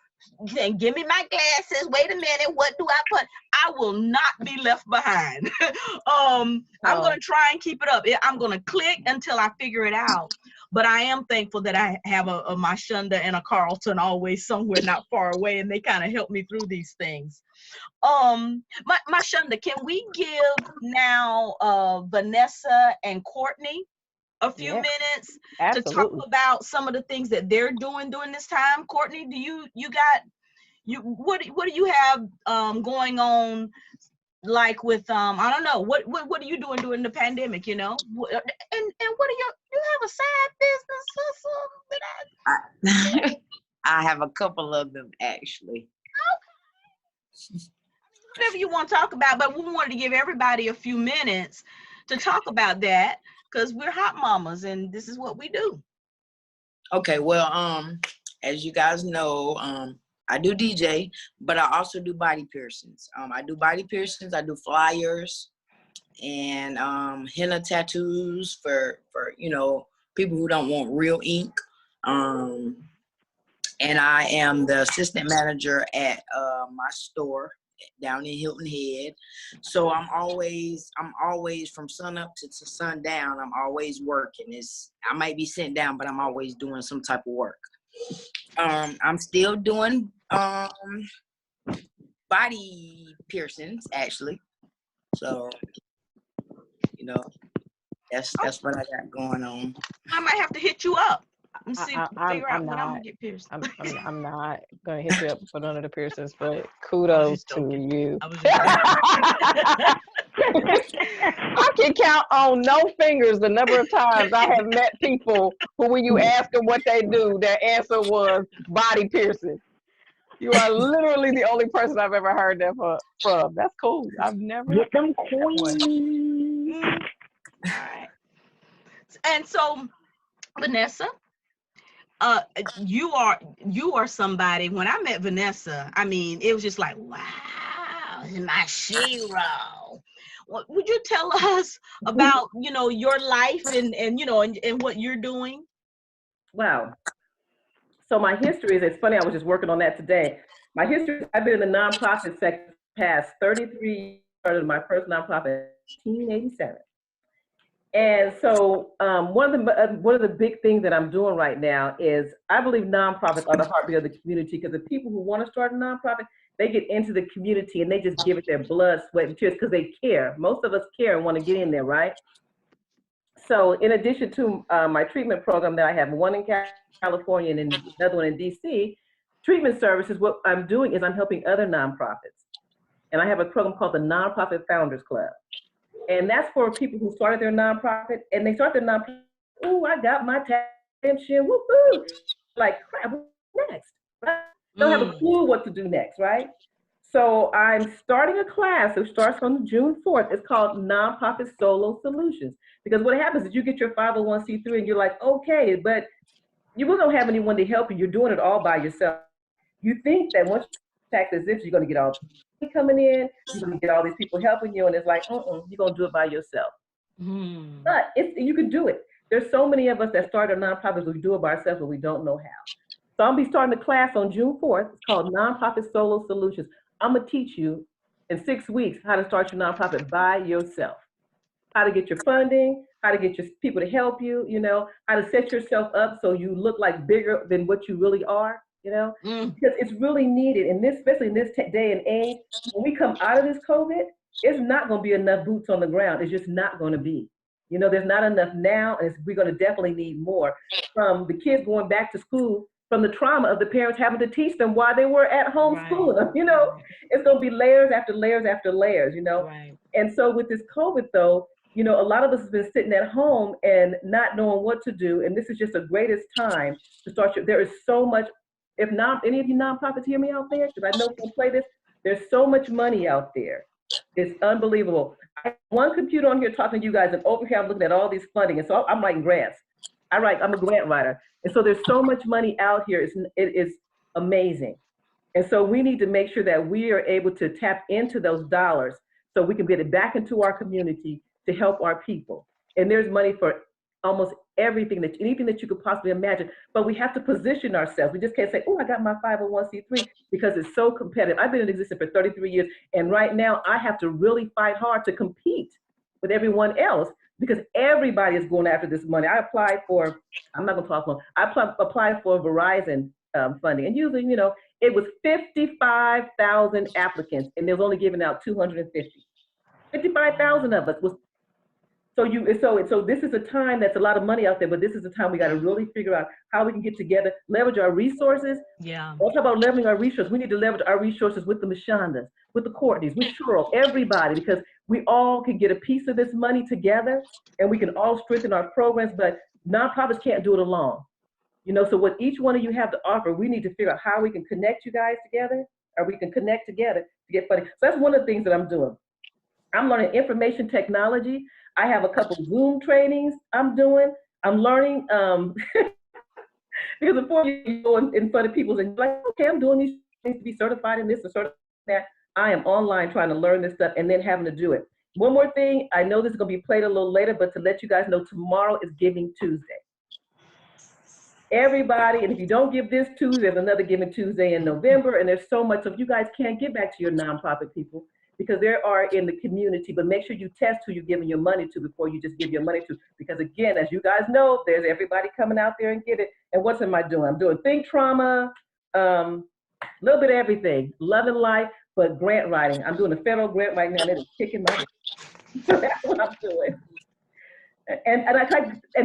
And give me my glasses. Wait a minute. What do I put? I will not be left behind. I'm going to try and keep it up. I'm going to click until I figure it out. But I am thankful that I have my Shonda and a Carlton always somewhere not far away, and they kind of help me through these things. My Shonda, can we give now Vanessa and Courtney a few minutes to talk about some of the things that they're doing during this time? Courtney, what do you have going on, like with I don't know, what are you doing during the pandemic, you know? And what are you have a side business or something? I have a couple of them, actually. Okay. Whatever you want to talk about, but we wanted to give everybody a few minutes to talk about that, because we're hot mamas and this is what we do. Okay, well, as you guys know, I do DJ, but I also do body piercings. I do body piercings, I do flyers, and henna tattoos for you know, people who don't want real ink. And I am the assistant manager at my store down in Hilton Head. So I'm always from sun up to sundown. I'm always working. I might be sitting down, but I'm always doing some type of work. I'm still doing body piercings actually. So, you know, that's what I got going on. I might have to hit you up and figure out when I'm gonna get pierced. I'm not gonna hit you up for none of the piercings, but kudos to you. I can count on no fingers the number of times I have met people who, when you ask them what they do, their answer was body piercing. You are literally the only person I've ever heard that from. That's cool. I've never. Get them queens. All right. And so, Vanessa, you are somebody. When I met Vanessa, I mean, it was just like, wow, my shero. Would you tell us about, your life and what you're doing? Wow. So my history is, it's funny, I was just working on that today. My history, I've been in the nonprofit sector past 33 years, started my first nonprofit in 1987. And so one of the big things that I'm doing right now is I believe nonprofits are the heartbeat of the community, because the people who want to start a nonprofit, they get into the community and they just give it their blood, sweat, and tears because they care. Most of us care and want to get in there, right? So in addition to my treatment program that I have, one in California and another one in DC, treatment services, what I'm doing is I'm helping other nonprofits. And I have a program called the Nonprofit Founders Club. And that's for people who started their nonprofit and they start their nonprofit, oh, I got my attention, woo-hoo. Like, crap, what's next? Right? Don't have a clue what to do next, right? So I'm starting a class that starts on June 4th. It's called Nonprofit Solo Solutions. Because what happens is you get your 501c3 and you're like, okay, but you really don't have anyone to help you. You're doing it all by yourself. You think that once you tax as if you're going to get all coming in, you're going to get all these people helping you, and it's like, you're going to do it by yourself. But you can do it. There's so many of us that start our nonprofits, we do it by ourselves, but we don't know how. So I'm going to be starting a class on June 4th. It's called Nonprofit Solo Solutions. I'm going to teach you in 6 weeks how to start your nonprofit by yourself. How to get your funding, how to get your people to help you, how to set yourself up so you look like bigger than what you really are, because it's really needed. And this, especially in this day and age, when we come out of this COVID, it's not going to be enough boots on the ground. It's just not going to be. There's not enough now, and we're going to definitely need more. From the kids going back to school, from the trauma of the parents having to teach them while they were at home schooling them, it's going to be layers after layers after layers, Right. And so with this COVID though, a lot of us have been sitting at home and not knowing what to do. And this is just the greatest time to start. There is so much, if not any of you nonprofits hear me out there, because I know people play this, there's so much money out there. It's unbelievable. I have one computer on here talking to you guys, and over here I'm looking at all these funding. And so I'm writing grants. I'm a grant writer. And so there's so much money out here. It is amazing. And so we need to make sure that we are able to tap into those dollars so we can get it back into our community to help our people. And there's money for almost anything that you could possibly imagine, but we have to position ourselves. We just can't say, oh, I got my 501c3, because it's so competitive. I've been in existence for 33 years, and right now I have to really fight hard to compete with everyone else, because everybody is going after this money. I applied for, I'm not gonna talk long, I applied for Verizon funding, and usually, it was 55,000 applicants, and they was only giving out 250. 55,000 of us was. So this is a time that's a lot of money out there, but this is a time we got to really figure out how we can get together, leverage our resources. Yeah. We'll talk about leveraging our resources. We need to leverage our resources with the Mashondas, with the Courtneys, with Cheryl, everybody, because we all can get a piece of this money together and we can all strengthen our programs, but nonprofits can't do it alone. So what each one of you have to offer, we need to figure out how we can connect you guys together, or we can connect together to get funding. So that's one of the things that I'm doing. I'm learning information technology. I have a couple Zoom trainings I'm doing. I'm learning, because before you go in front of people and you're like, okay, I'm doing these things to be certified in this and certified in that. I am online trying to learn this stuff and then having to do it. One more thing, I know this is gonna be played a little later, but to let you guys know, tomorrow is Giving Tuesday. Everybody, and if you don't give this Tuesday, there's another Giving Tuesday in November, and there's so much of you guys can't give back to your nonprofit people because they are in the community, but make sure you test who you're giving your money to before you just give your money to, because again, as you guys know, there's everybody coming out there and get it. And what am I doing? I'm doing think trauma, a little bit of everything, love and life, but grant writing. I'm doing a federal grant right now, and it is kicking my butt. So that's what I'm doing. And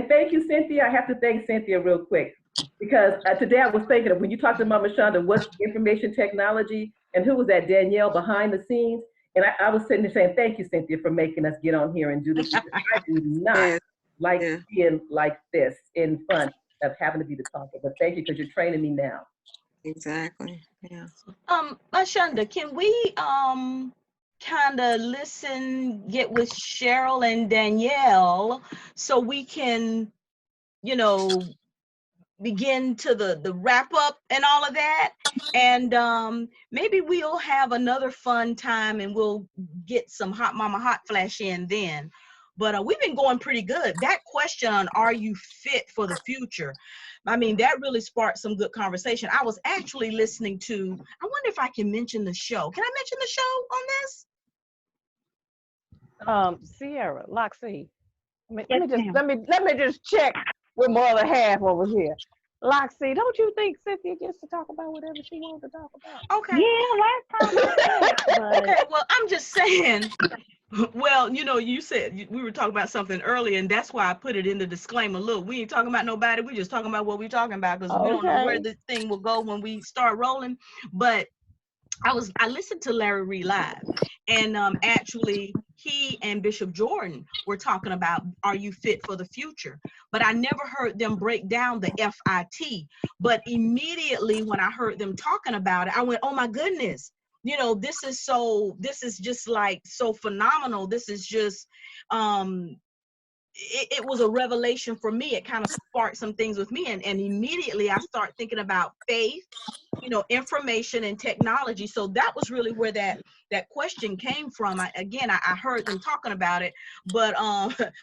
thank you, Cynthia. I have to thank Cynthia real quick because today I was thinking of when you talked to Mama Shonda, what's information technology, and who was that, Danielle behind the scenes? And I was sitting there saying, thank you, Cynthia, for making us get on here and do this. I do not like being like this in fun of having to be the talker, but thank you because you're training me now. Exactly. Yeah. Shonda, can we kind of get with Cheryl and Danielle so we can, you know, begin to the wrap up and all of that, and maybe we'll have another fun time and we'll get some hot mama hot flash in then. But we've been going pretty good. That question on are you fit for the future, I mean, that really sparked some good conversation. I was actually listening to, I wonder if I can mention the show. Can I mention the show on this? Sierra, Loxie. Let me just check with my other half over here. Loxie, don't you think Cynthia gets to talk about whatever she wants to talk about? Okay. Yeah, last time. Okay, well, I'm just saying. Well, you know, you said we were talking about something earlier, and that's why I put it in the disclaimer. Look, we ain't talking about nobody. We're just talking about what we're talking about because we don't know where this thing will go when we start rolling. But I listened to Larry Reed live, and actually he and Bishop Jordan were talking about are you fit for the future, but I never heard them break down the FIT. But immediately when I heard them talking about it, I went, oh my goodness, you know, this is just like so phenomenal. This is just it was a revelation for me. It kind of sparked some things with me, and immediately I start thinking about faith, you know, information and technology. So that was really where that question came from. I heard them talking about it, but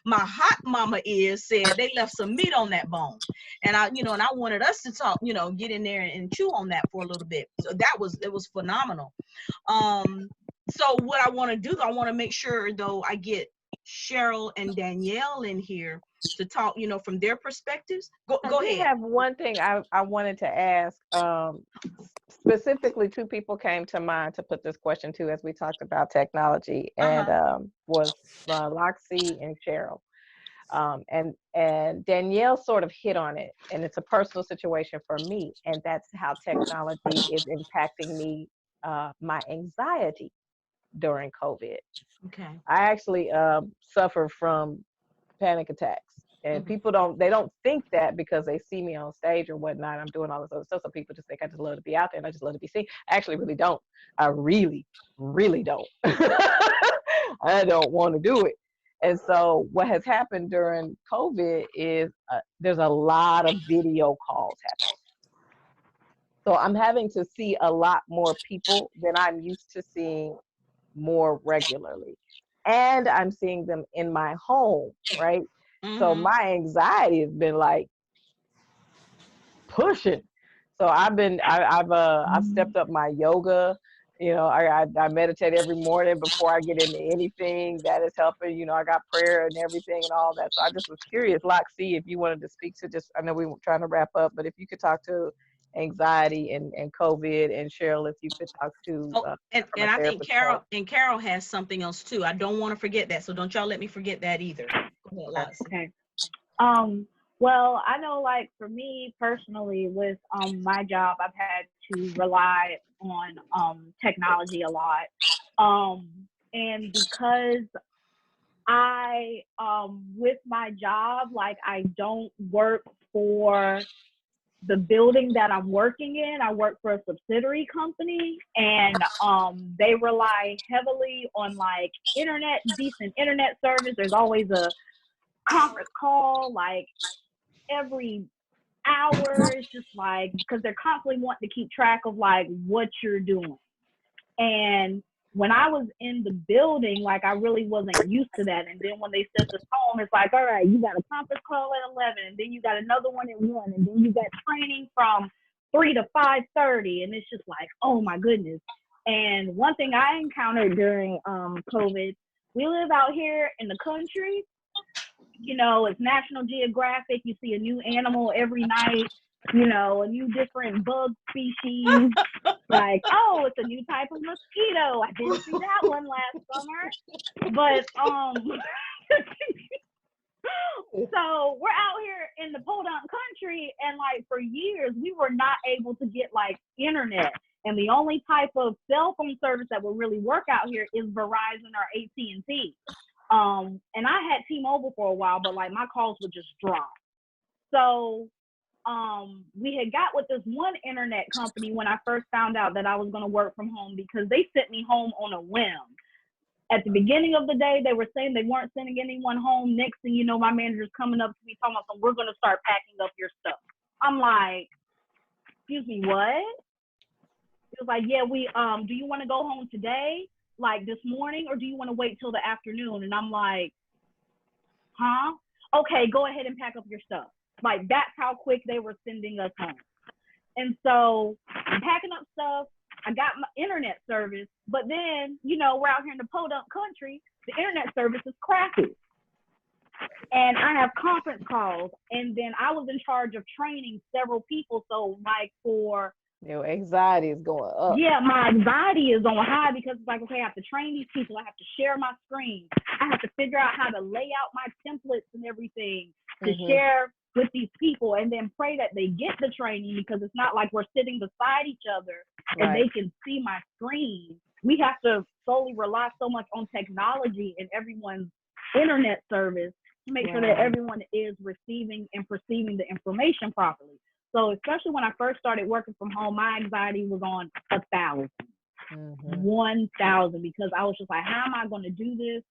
my hot mama said they left some meat on that bone, and I wanted us to talk, you know, get in there and chew on that for a little bit. So it was phenomenal. So what I want to do, I want to make sure though I get Cheryl and Danielle in here to talk, you know, from their perspectives. Go ahead. I have one thing I wanted to ask. Specifically, two people came to mind to put this question to as we talked about technology, and was Loxie and Cheryl. And Danielle sort of hit on it, and it's a personal situation for me, and that's how technology is impacting me, my anxiety during COVID. Okay. I actually suffer from panic attacks, and people don't think that because they see me on stage or whatnot. I'm doing all this other stuff, so people just think I just love to be out there and I just love to be seen. I actually really don't. I really, really don't. I don't want to do it. And so what has happened during COVID is there's a lot of video calls happening. So I'm having to see a lot more people than I'm used to seeing more regularly. And I'm seeing them in my home, right? So my anxiety has been like pushing. So I've stepped up my yoga. You know, I meditate every morning before I get into anything. That is helping. You know, I got prayer and everything and all that. So I just was curious, Loxie, if you wanted to speak to just, I know we were trying to wrap up, but if you could talk to anxiety and COVID, and Cheryl, if you could talk to and I think Carol has something else too. I don't want to forget that, so don't y'all let me forget that either. Go ahead, Loxie. Okay. Well, I know, like, for me personally with my job, I've had to rely on technology a lot, and because I with my job, like, I don't work for the building that I'm working in. I work for a subsidiary company, and they rely heavily on like decent internet service. There's always a conference call like every hour. It's just like, because they're constantly wanting to keep track of like what you're doing. And when I was in the building, like I really wasn't used to that. And then when they sent us home, it's like, all right, you got a conference call at 11, and then you got another one at 1, and then you got training from 3 to 5:30, and it's just like, oh my goodness. And one thing I encountered during COVID, we live out here in the country. You know, it's National Geographic. You see a new animal every night. You know, a new different bug species. Like, oh, it's a new type of mosquito. I didn't see that one last summer. But so we're out here in the podunk country, and like for years we were not able to get like internet. And the only type of cell phone service that will really work out here is Verizon or AT&T. And I had T-Mobile for a while, but like my calls would just drop. So we had got with this one internet company when I first found out that I was going to work from home, because they sent me home on a whim. At the beginning of the day, they were saying they weren't sending anyone home. Next thing you know, my manager's coming up to me talking about, we're going to start packing up your stuff. I'm like, excuse me, what? It was like, yeah, do you want to go home today, like this morning, or do you want to wait till the afternoon? And I'm like, huh? Okay, go ahead and pack up your stuff. Like, that's how quick they were sending us home. And so I'm packing up stuff. I got my internet service, but then, you know, we're out here in the podunk country. The internet service is crappy. And I have conference calls. And then I was in charge of training several people. So like your anxiety is going up. Yeah, my anxiety is on high, because it's like, okay, I have to train these people. I have to share my screen. I have to figure out how to lay out my templates and everything to share with these people, and then pray that they get the training, because it's not like we're sitting beside each other and they can see my screen. We have to solely rely so much on technology and everyone's internet service to make sure that everyone is receiving and perceiving the information properly. So especially when I first started working from home, my anxiety was on 1,000. 1,000, because I was just like, how am I going to do this?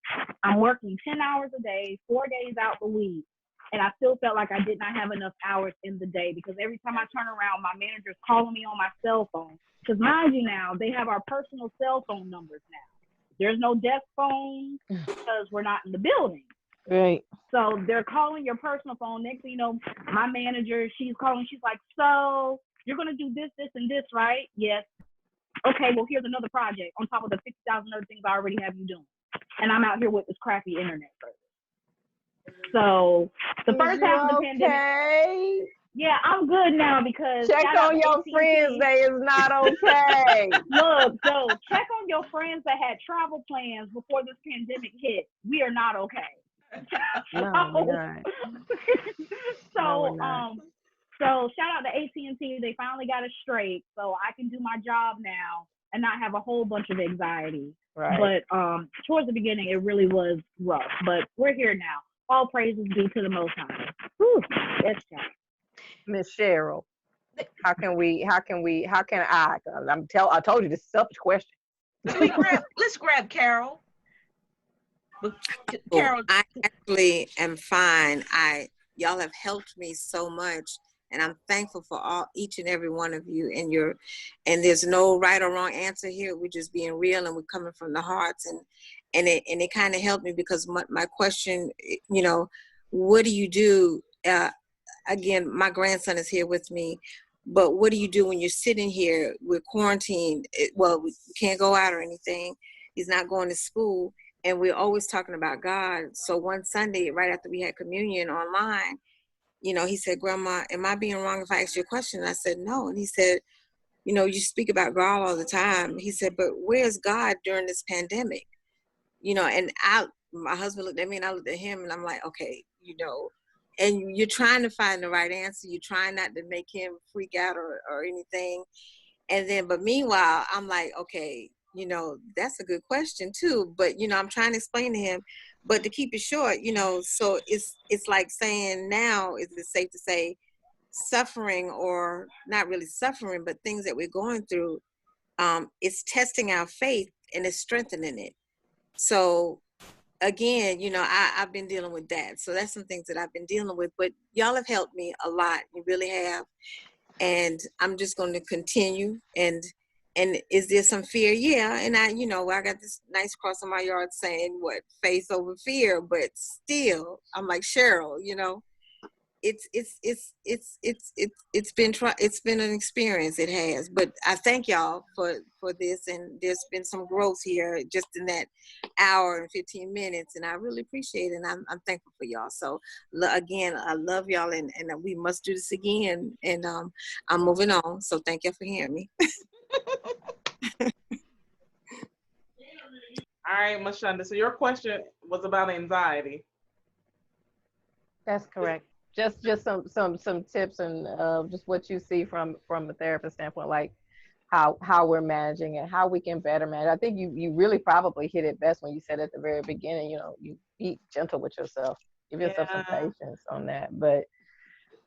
I'm working 10 hours a day, 4 days out the week. And I still felt like I did not have enough hours in the day, because every time I turn around, my manager's calling me on my cell phone. Because mind you now, they have our personal cell phone numbers now. There's no desk phone because we're not in the building. Right. So they're calling your personal phone. Next thing you know, my manager, she's calling. She's like, so you're going to do this, this, and this, right? Yes. Okay, well, here's another project on top of the 50,000 other things I already have you doing. And I'm out here with this crappy internet service. So the first half of the pandemic, yeah, I'm good now, because check on your friends that is not okay. Look, so check on your friends that had travel plans before this pandemic hit. We are not okay. So shout out to AT&T. They finally got it straight, so I can do my job now and not have a whole bunch of anxiety. Right. But towards the beginning, it really was rough. But we're here now. All praises be to the Most High. Whew, that's right. Miss Cheryl, how can I told you this is a selfish question. Let's grab Carol. Carol. I actually am fine. Y'all have helped me so much, and I'm thankful for each and every one of you, and there's no right or wrong answer here. We're just being real, and we're coming from the hearts, and it kind of helped me, because my question, you know, what do you do? Again, my grandson is here with me, but what do you do when you're sitting here? We're quarantined. We can't go out or anything. He's not going to school, and we're always talking about God. So one Sunday, right after we had communion online, you know, he said, Grandma, am I being wrong if I ask you a question? And I said, no. And he said, you know, you speak about God all the time. He said, but where's God during this pandemic? You know, and my husband looked at me and I looked at him, and I'm like, okay, you know, and you're trying to find the right answer. You're trying not to make him freak out or anything. And then, but meanwhile, I'm like, okay, you know, that's a good question too. But, you know, I'm trying to explain to him, but to keep it short, you know, so it's like saying now, is it safe to say suffering, or not really suffering, but things that we're going through, it's testing our faith and it's strengthening it. So again, you know, I've been dealing with that. So that's some things that I've been dealing with, but y'all have helped me a lot. You really have. And I'm just going to continue. And And is there some fear? Yeah. And I got this nice cross in my yard saying what, faith over fear, but still I'm like, Cheryl, it's been an experience. It has, but I thank y'all for this, and there's been some growth here just in that hour and 15 minutes, and I really appreciate it, and I'm thankful for y'all. So again, I love y'all, and we must do this again, and I'm moving on. So thank you for hearing me. All right, Mashonda. So your question was about anxiety. That's correct. Just some tips and just what you see from a therapist standpoint, like how we're managing and how we can better manage. I think you really probably hit it best when you said at the very beginning, you be gentle with yourself, give yourself some patience on that. But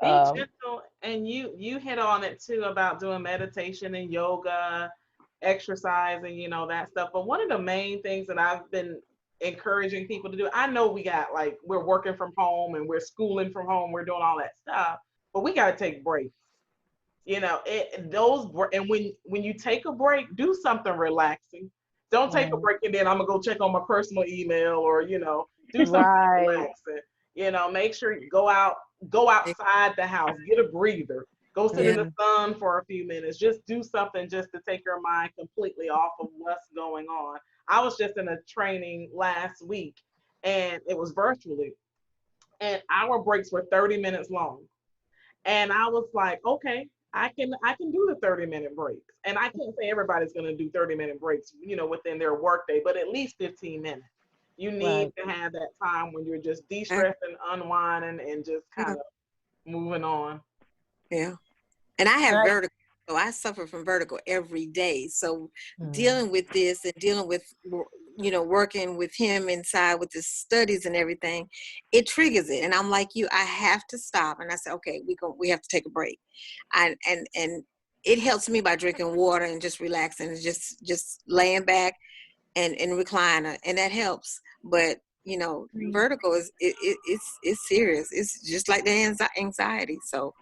be gentle, and you hit on it too about doing meditation and yoga, exercising, that stuff. But one of the main things that I've been encouraging people to do, I know we're working from home and we're schooling from home, we're doing all that stuff, but we got to take breaks. And when you take a break, do something relaxing. Don't take a break and then I'm gonna go check on my personal email, or do something relaxing. Make sure you go outside the house, get a breather, go sit in the sun for a few minutes, just do something just to take your mind completely off of what's going on. I was just in a training last week, and it was virtually, and our breaks were 30 minutes long. And I was like, okay, I can do the 30-minute breaks. And I can't say everybody's going to do 30-minute breaks, within their workday, but at least 15 minutes. You need to have that time when you're just de-stressing, unwinding, and just kind of moving on. Yeah. And I have vertigo. So I suffer from vertigo every day. So dealing with this and dealing with, working with him inside with the studies and everything, it triggers it. And I'm like you, I have to stop. And I said, okay, we have to take a break. And it helps me by drinking water and just relaxing and just laying back and recliner. And that helps. But, vertigo is it's serious. It's just like the anxiety. So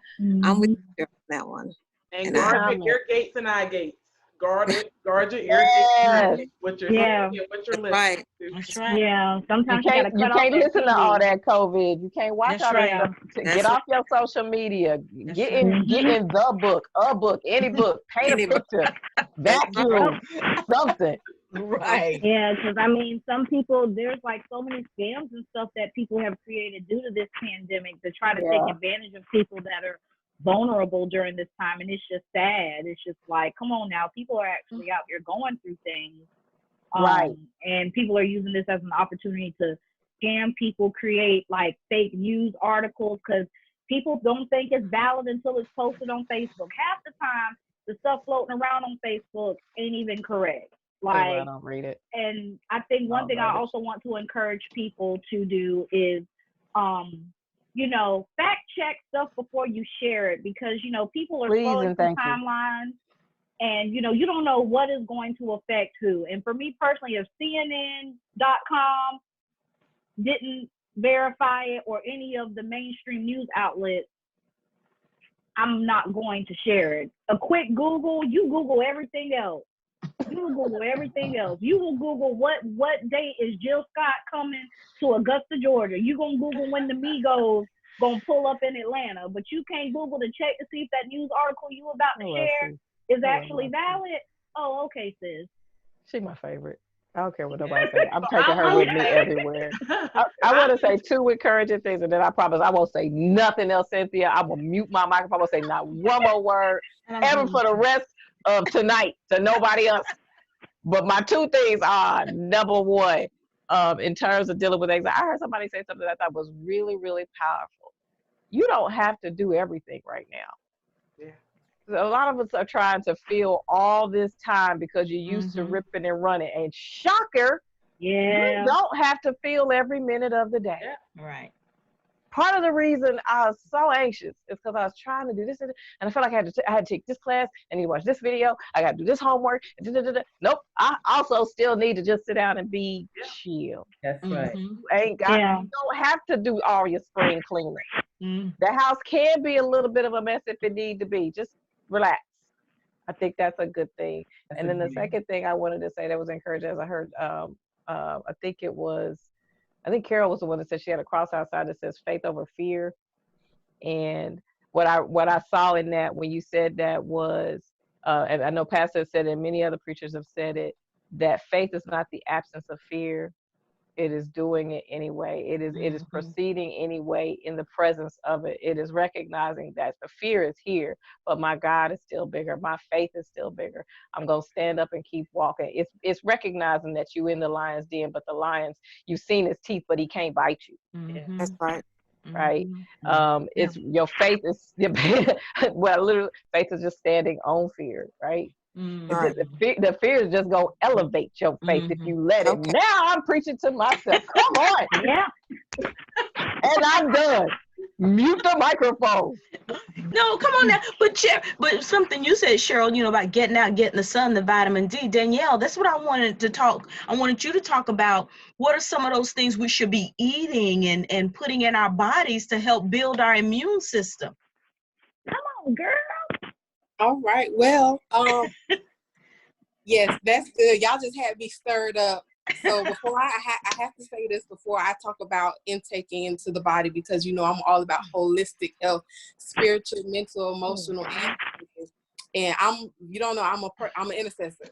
I'm with you on that one. And guard your ear gates and eye gates. Guard your ear gates and eye gates with your lips. Right. That's right. Yeah. Sometimes you can't listen to all that COVID. You can't watch all that stuff. Get off your social media. Get in the book, a book, any book. Paint a picture. Vacuum. Something. Right. Yeah, because some people, there's like so many scams and stuff that people have created due to this pandemic to try to take advantage of people that are vulnerable during this time, and it's just sad. It's just like, come on now, people are actually out here going through things, and people are using this as an opportunity to scam people, create like fake news articles, because people don't think it's valid until it's posted on Facebook. Half the time, the stuff floating around on Facebook ain't even correct. I don't read it. And I think one thing I also want to encourage people to do is fact check stuff before you share it, because, people are scrolling through timelines, and, you don't know what is going to affect who. And for me personally, if CNN.com didn't verify it, or any of the mainstream news outlets, I'm not going to share it. A quick Google, you Google everything else. You will Google everything else. You will Google what day is Jill Scott coming to Augusta, Georgia. You're going to Google when the Migos going to pull up in Atlanta. But you can't Google to check to see if that news article you about to share is actually valid. Oh, okay, sis. She's my favorite. I don't care what nobody says. I'm taking her with me everywhere. I want to say 2 encouraging things, and then I promise I won't say nothing else, Cynthia. I will mute my microphone. I won't say not one more word ever for the rest of tonight to nobody else. But my 2 things are, number one, in terms of dealing with anxiety, I heard somebody say something that I thought was really, really powerful. You don't have to do everything right now. Yeah. A lot of us are trying to fill all this time because you're used to ripping and running. And shocker, you don't have to feel every minute of the day. Yeah. Right. Part of the reason I was so anxious is because I was trying to do this, and I felt like I had to take this class, I need to watch this video, I got to do this homework. Nope. I also still need to just sit down and be chill. That's right. You ain't got. You don't have to do all your spring cleaning. The house can be a little bit of a mess if it need to be. Just relax. I think that's a good thing. That's And then the agreed. second thing I wanted to say that was encouraging, as I heard, I think Carol was the one that said she had a cross outside that says faith over fear. And what I saw in that when you said that was, and I know Pastor said it, and many other preachers have said it, that faith is not the absence of fear. It is doing it anyway. It is proceeding anyway in the presence of it. It is recognizing that the fear is here, but my God is still bigger. My faith is still bigger. I'm gonna stand up and keep walking. It's recognizing that you in the lion's den, but the lions, you've seen his teeth, but he can't bite you. That's right. Right. It's your faith is well, literally, faith is just standing on fear, right? Right. The fear is just gonna elevate your faith if you let it. Okay. Now I'm preaching to myself. Come on. Yeah. And I'm done. Mute the microphone. No, come on now. But something you said, Cheryl, you know, about getting out, getting the sun, the vitamin D. Danielle, that's what I wanted you to talk about. What are some of those things we should be eating and putting in our bodies to help build our immune system? Come on, girl. All right. Well, yes, that's good. Y'all just had me stirred up. So before I have to say this before I talk about intaking into the body, because you know I'm all about holistic health, spiritual, mental, emotional, and you don't know I'm an intercessor.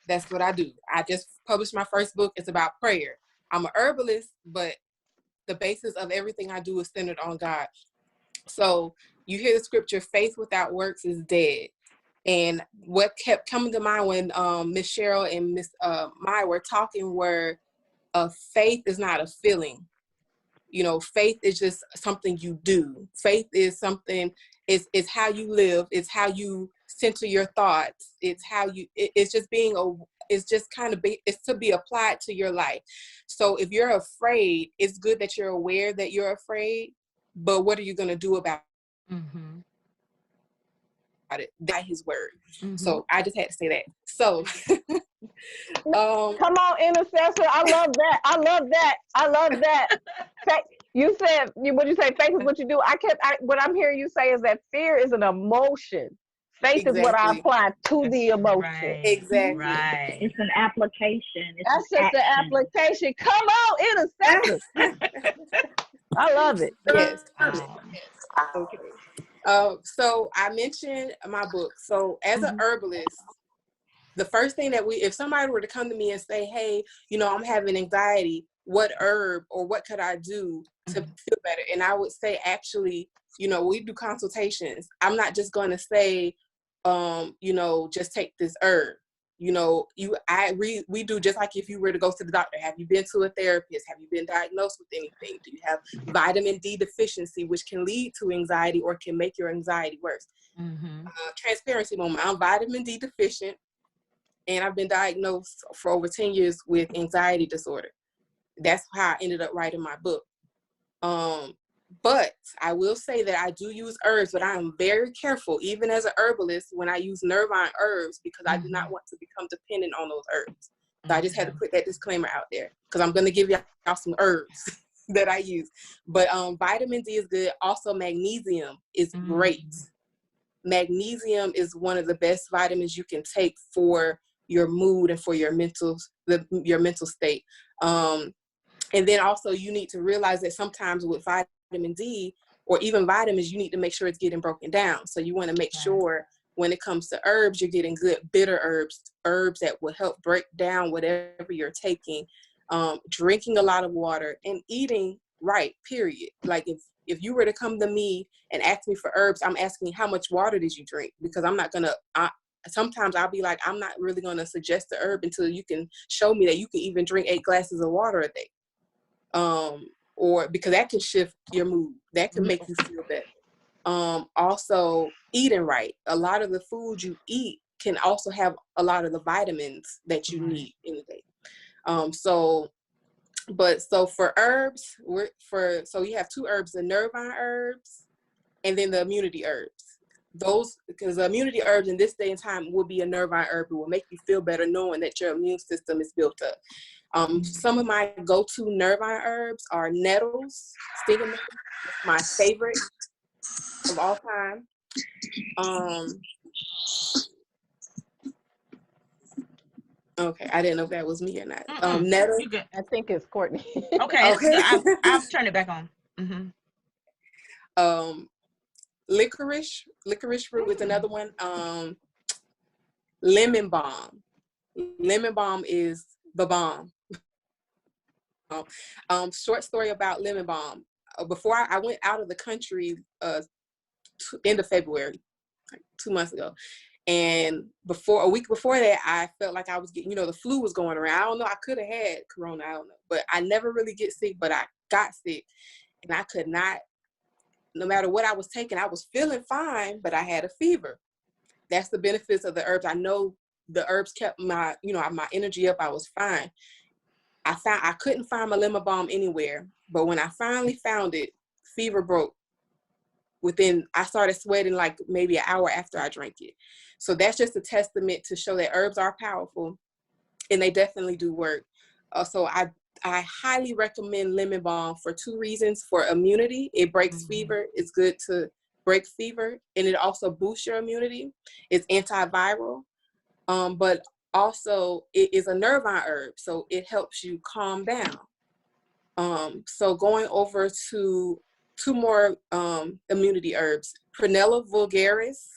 That's what I do. I just published my first book. It's about prayer. I'm a herbalist, but the basis of everything I do is centered on God. So you hear the scripture, faith without works is dead. And what kept coming to mind when Miss Cheryl and Miss Maya were talking were faith is not a feeling. You know, faith is just something you do. Faith is something, it's how you live. It's how you center your thoughts. It's how you, it's just it's to be applied to your life. So if you're afraid, it's good that you're aware that you're afraid, but what are you going to do about it? By his word. So I just had to say that. So Come on, intercessor. I love that. I love that. You said, what you say, faith is what you do. What I'm hearing you say is that fear is an emotion. Faith is what I apply to the emotion. Right. Exactly. Right. It's an application. That's just the application. Come on, intercessor. I love it. Yes. Wow. Okay. So I mentioned my book. So as an herbalist, the first thing that if somebody were to come to me and say, hey, you know, I'm having anxiety, what herb or what could I do to feel better? And I would say, actually, you know, we do consultations. I'm not just going to say, you know, just take this herb. You know, we do just like if you were to go to the doctor. Have you been to a therapist? Have you been diagnosed with anything? Do you have vitamin D deficiency, which can lead to anxiety or can make your anxiety worse? Transparency moment. I'm vitamin D deficient, and I've been diagnosed for over 10 years with anxiety disorder. That's how I ended up writing my book. But I will say that I do use herbs, but I am very careful, even as an herbalist, when I use nervine herbs, because I do not want to become dependent on those herbs. So I just had to put that disclaimer out there, because I'm going to give y'all some herbs that I use. But vitamin D is good. Also, magnesium is great. Magnesium is one of the best vitamins you can take for your mood and for your mental state. And then also you need to realize that sometimes with vitamin D or even vitamins, you need to make sure it's getting broken down. So you want to make sure when it comes to herbs, you're getting good bitter herbs that will help break down whatever you're taking, drinking a lot of water and eating right, period. Like if you were to come to me and ask me for herbs, I'm asking how much water did you drink? Because I'm not going to, sometimes I'll be like, I'm not really going to suggest the herb until you can show me that you can even drink 8 glasses of water a day. Or because that can shift your mood. That can make you feel better. Also eating right. A lot of the food you eat can also have a lot of the vitamins that you need in the day. So for herbs, so you have 2 herbs, the nervine herbs and then the immunity herbs. Those, because the immunity herbs in this day and time will be a nervine herb. It will make you feel better knowing that your immune system is built up. Some of my go-to nervine herbs are nettles, stinging nettles, my favorite of all time. Okay, I didn't know if that was me or not. Mm-mm. Netta. You good. I think it's Courtney. Okay, Okay. I'll turn it back on. Mm-hmm. Licorice root is another one. Lemon balm. Lemon balm is the bomb. Short story about lemon balm. Before I went out of the country, end of February, like 2 months ago, and a week before that, I felt like I was getting, the flu was going around. I don't know. I could have had corona. I don't know, but I never really get sick. But I got sick, and I could not. No matter what I was taking, I was feeling fine, but I had a fever. That's the benefits of the herbs. I know the herbs kept my energy up. I was fine. I couldn't find my lemon balm anywhere, but when I finally found it, fever broke. I started sweating like maybe an hour after I drank it. So that's just a testament to show that herbs are powerful, and they definitely do work. So I highly recommend lemon balm for 2 reasons. For immunity, it breaks fever. It's good to break fever, and it also boosts your immunity. It's antiviral, but also it is a nervine herb, so it helps you calm down. So going over to 2 more immunity herbs, Prunella vulgaris.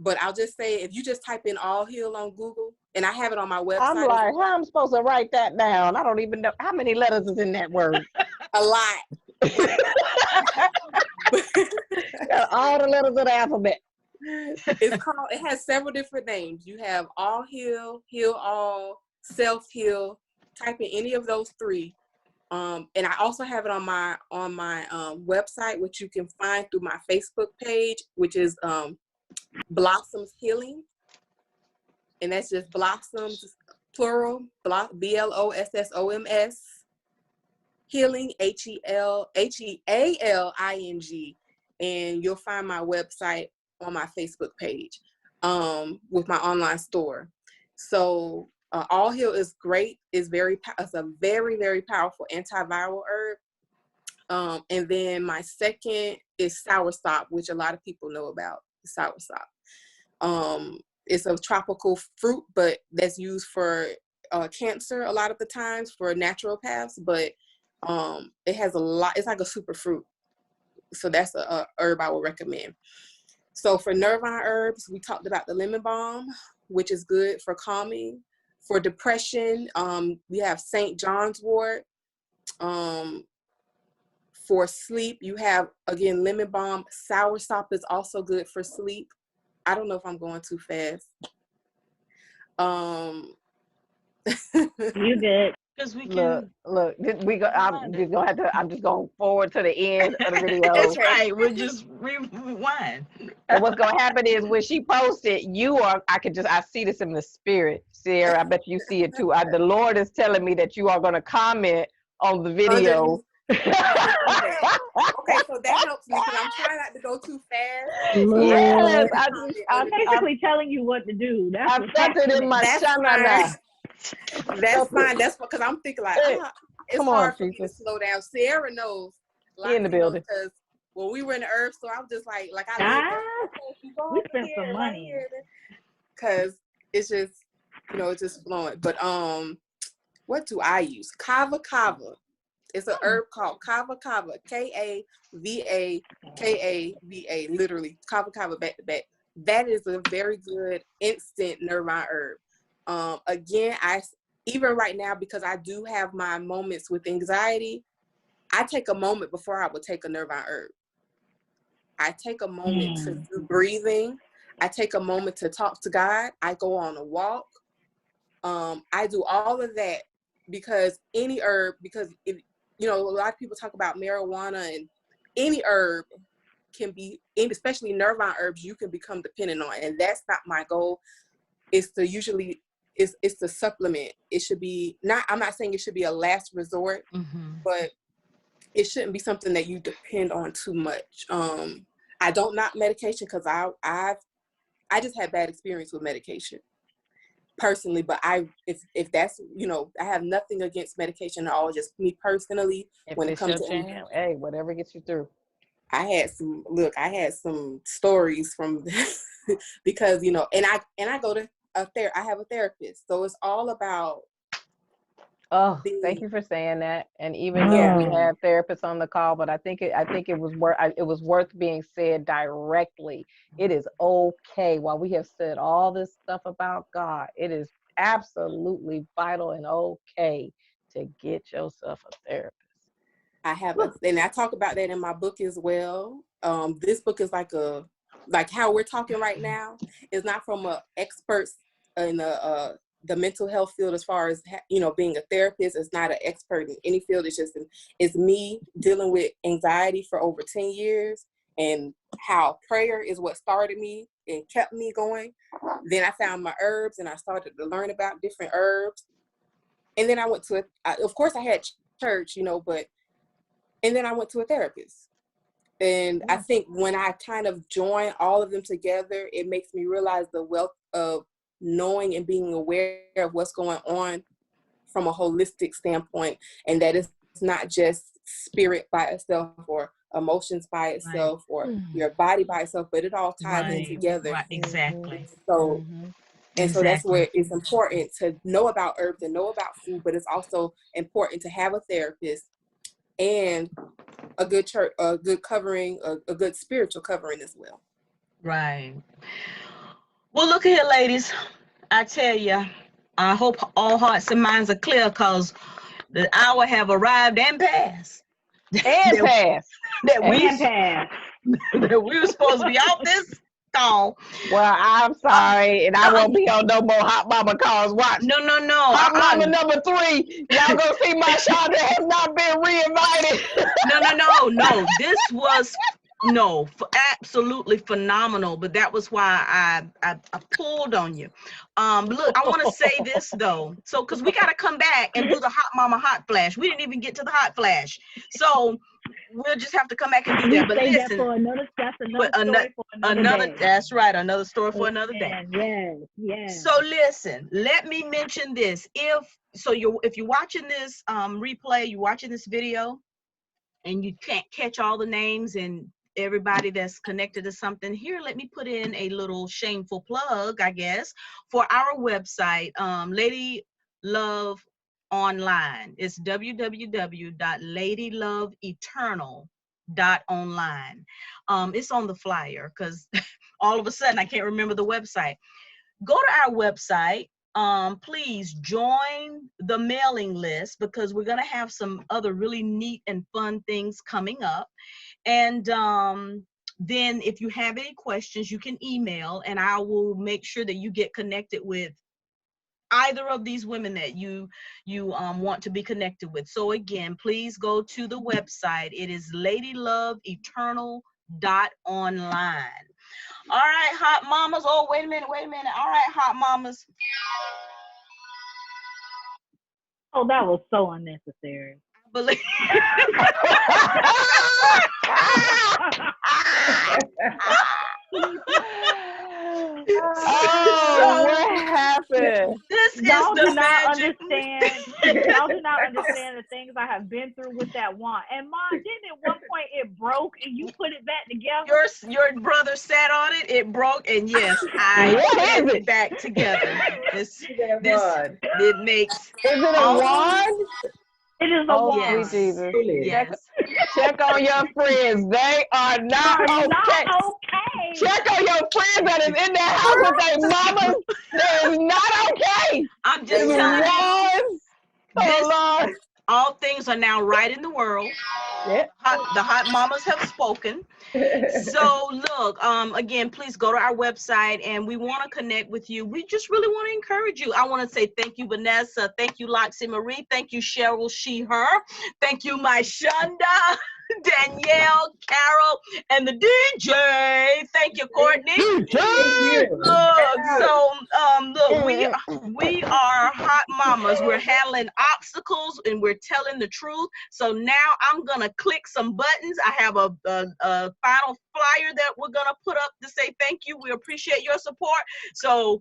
But I'll just say, if you just type in all heal on Google, and I have it on my website. I'm like, how I'm supposed to write that down? I don't even know how many letters is in that word. A lot. All the letters of the alphabet. It has several different names. You have all heal, heal all, self heal. Type in any of those 3. And I also have it on my website, which you can find through my Facebook page, which is Blossoms Healing, and that's just Blossoms plural, BLOSSOMS Healing, HEALING, and you'll find my website on my Facebook page with my online store. So All Heal is great. It's a very, very powerful antiviral herb. And then my second is soursop, which a lot of people know about. Soursop. It's a tropical fruit, but that's used for cancer a lot of the times for naturopaths. But it has a lot. It's like a super fruit. So that's a herb I would recommend. So for nervine herbs, we talked about the lemon balm, which is good for calming. For depression, we have St. John's wort. For sleep, you have, again, lemon balm. Soursop is also good for sleep. I don't know if I'm going too fast. You good. Because we can look. I'm just going forward to the end of the video. That's right. We'll just rewind. And what's gonna happen is when she posts it, I see this in the spirit, Sierra. I bet you see it too. The Lord is telling me that you are gonna comment on the video. Okay, so that helps me because I'm trying not to go too fast. Yes, I'm basically telling you what to do. I felt it in my shanana. That's fine. That's because I'm thinking like, it's hard for me to slow down. Sierra knows. In the building. Because when we were in the herb store, I was just like we spent some money. Because it's just, it's just flowing. But what do I use? Kava. It's an herb called Kava. Kavakava, literally. Kava back to back. That is a very good instant nervine herb. Again, even right now, because I do have my moments with anxiety, I take a moment before I would take a nervine herb. I take a moment to do breathing. I take a moment to talk to God. I go on a walk. I do all of that because any herb, a lot of people talk about marijuana, and any herb can be, especially nervine herbs, you can become dependent on. And that's not my goal. It's to supplement. It should be I'm not saying it should be a last resort, but it shouldn't be something that you depend on too much. I don't knock medication because I just had bad experience with medication personally, but if that's, I have nothing against medication at all, just me personally. When it comes to hey, whatever gets you through. I had some stories from because, and I go to I have a therapist. So it's all about. Oh, thank you for saying that. And even though we have therapists on the call, but I think it was worth being said directly. It is okay. While we have said all this stuff about God, it is absolutely vital and okay to get yourself a therapist. I have and I talk about that in my book as well. This book is like how we're talking right now. It's not from a experts in the mental health field as far as being a therapist. It's not an expert in any field. It's me dealing with anxiety for over 10 years, and how prayer is what started me and kept me going. Then I found my herbs and I started to learn about different herbs. And then I went to of course I had church, and then I went to a therapist. And I think when I kind of join all of them together, it makes me realize the wealth of knowing and being aware of what's going on from a holistic standpoint, and that it's not just spirit by itself or emotions by itself or your body by itself, but it all ties in together. Right. Exactly. So so that's where it's important to know about herbs and know about food, but it's also important to have a therapist and a good church, a good covering, a good spiritual covering as well. Right. Well, look at here, ladies. I tell you, I hope all hearts and minds are clear, because the hour have arrived and passed. And passed. That we were supposed to be off this call. Well, I'm sorry, and I won't be on no more Hot Mama calls. Watch. No. Hot Mama number 3. Y'all gonna see my Shonda has not been reinvited. No. This was absolutely phenomenal. But that was why I pulled on you. Look, I want to say this though. So, because we got to come back and do the Hot Mama hot flash. We didn't even get to the hot flash. So we'll just have to come back and do that. But listen, that's another story for another day. That's right, another story for another day. Yes. So listen, let me mention this. If you're watching this replay, you're watching this video, and you can't catch all the names and everybody that's connected to something here, let me put in a little shameful plug, I guess, for our website, Lady Love Online. It's www.ladyloveeternal.online. It's on the flyer, because all of a sudden I can't remember the website. Go to our website. Please join the mailing list, because we're going to have some other really neat and fun things coming up. And then if you have any questions, you can email, and I will make sure that you get connected with either of these women that you want to be connected with. So again, please go to the website. It is ladyloveeternal.online. All right, Hot Mamas. Oh, wait a minute. All right, Hot Mamas. Oh, that was so unnecessary. Believe. What happened? This is Y'all the do not magic. understand. Y'all do not understand the things I have been through with that wand. And Mom, didn't at one point it broke and you put it back together? Your brother sat on it. It broke, and yes, I put it back together. It makes. Is it a wand? It is a wand. Yes. Jesus. Yes. Check on your friends. They are not okay. Check on your friends that is in that house with their mamas. That is not okay. I'm just telling you. Lord. All things are now right in the world. Yep. The hot mamas have spoken. So look, again, please go to our website, and we want to connect with you. We just really want to encourage you. I want to say thank you, Vanessa. Thank you, Loxie Marie. Thank you, Cheryl, she, her. Thank you, my Shonda, Danielle, Carol, and the DJ. Thank you, Courtney. Look, we are Hot Mamas. We're handling obstacles, and we're telling the truth. So now I'm gonna click some buttons. I have a final flyer that we're gonna put up to say thank you. We appreciate your support. So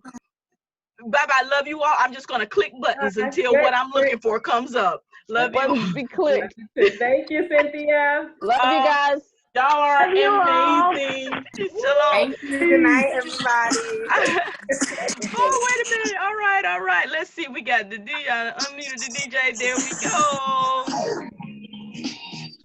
bye-bye. Love you all. I'm just gonna click buttons until what I'm looking for comes up. Love you. Be clicked. Thank you, Cynthia. Love you guys. Y'all are amazing. Shalom. Thank you. Good night, everybody. Oh, wait a minute. All right. Let's see. We got the DJ, unmuted the DJ. There we go.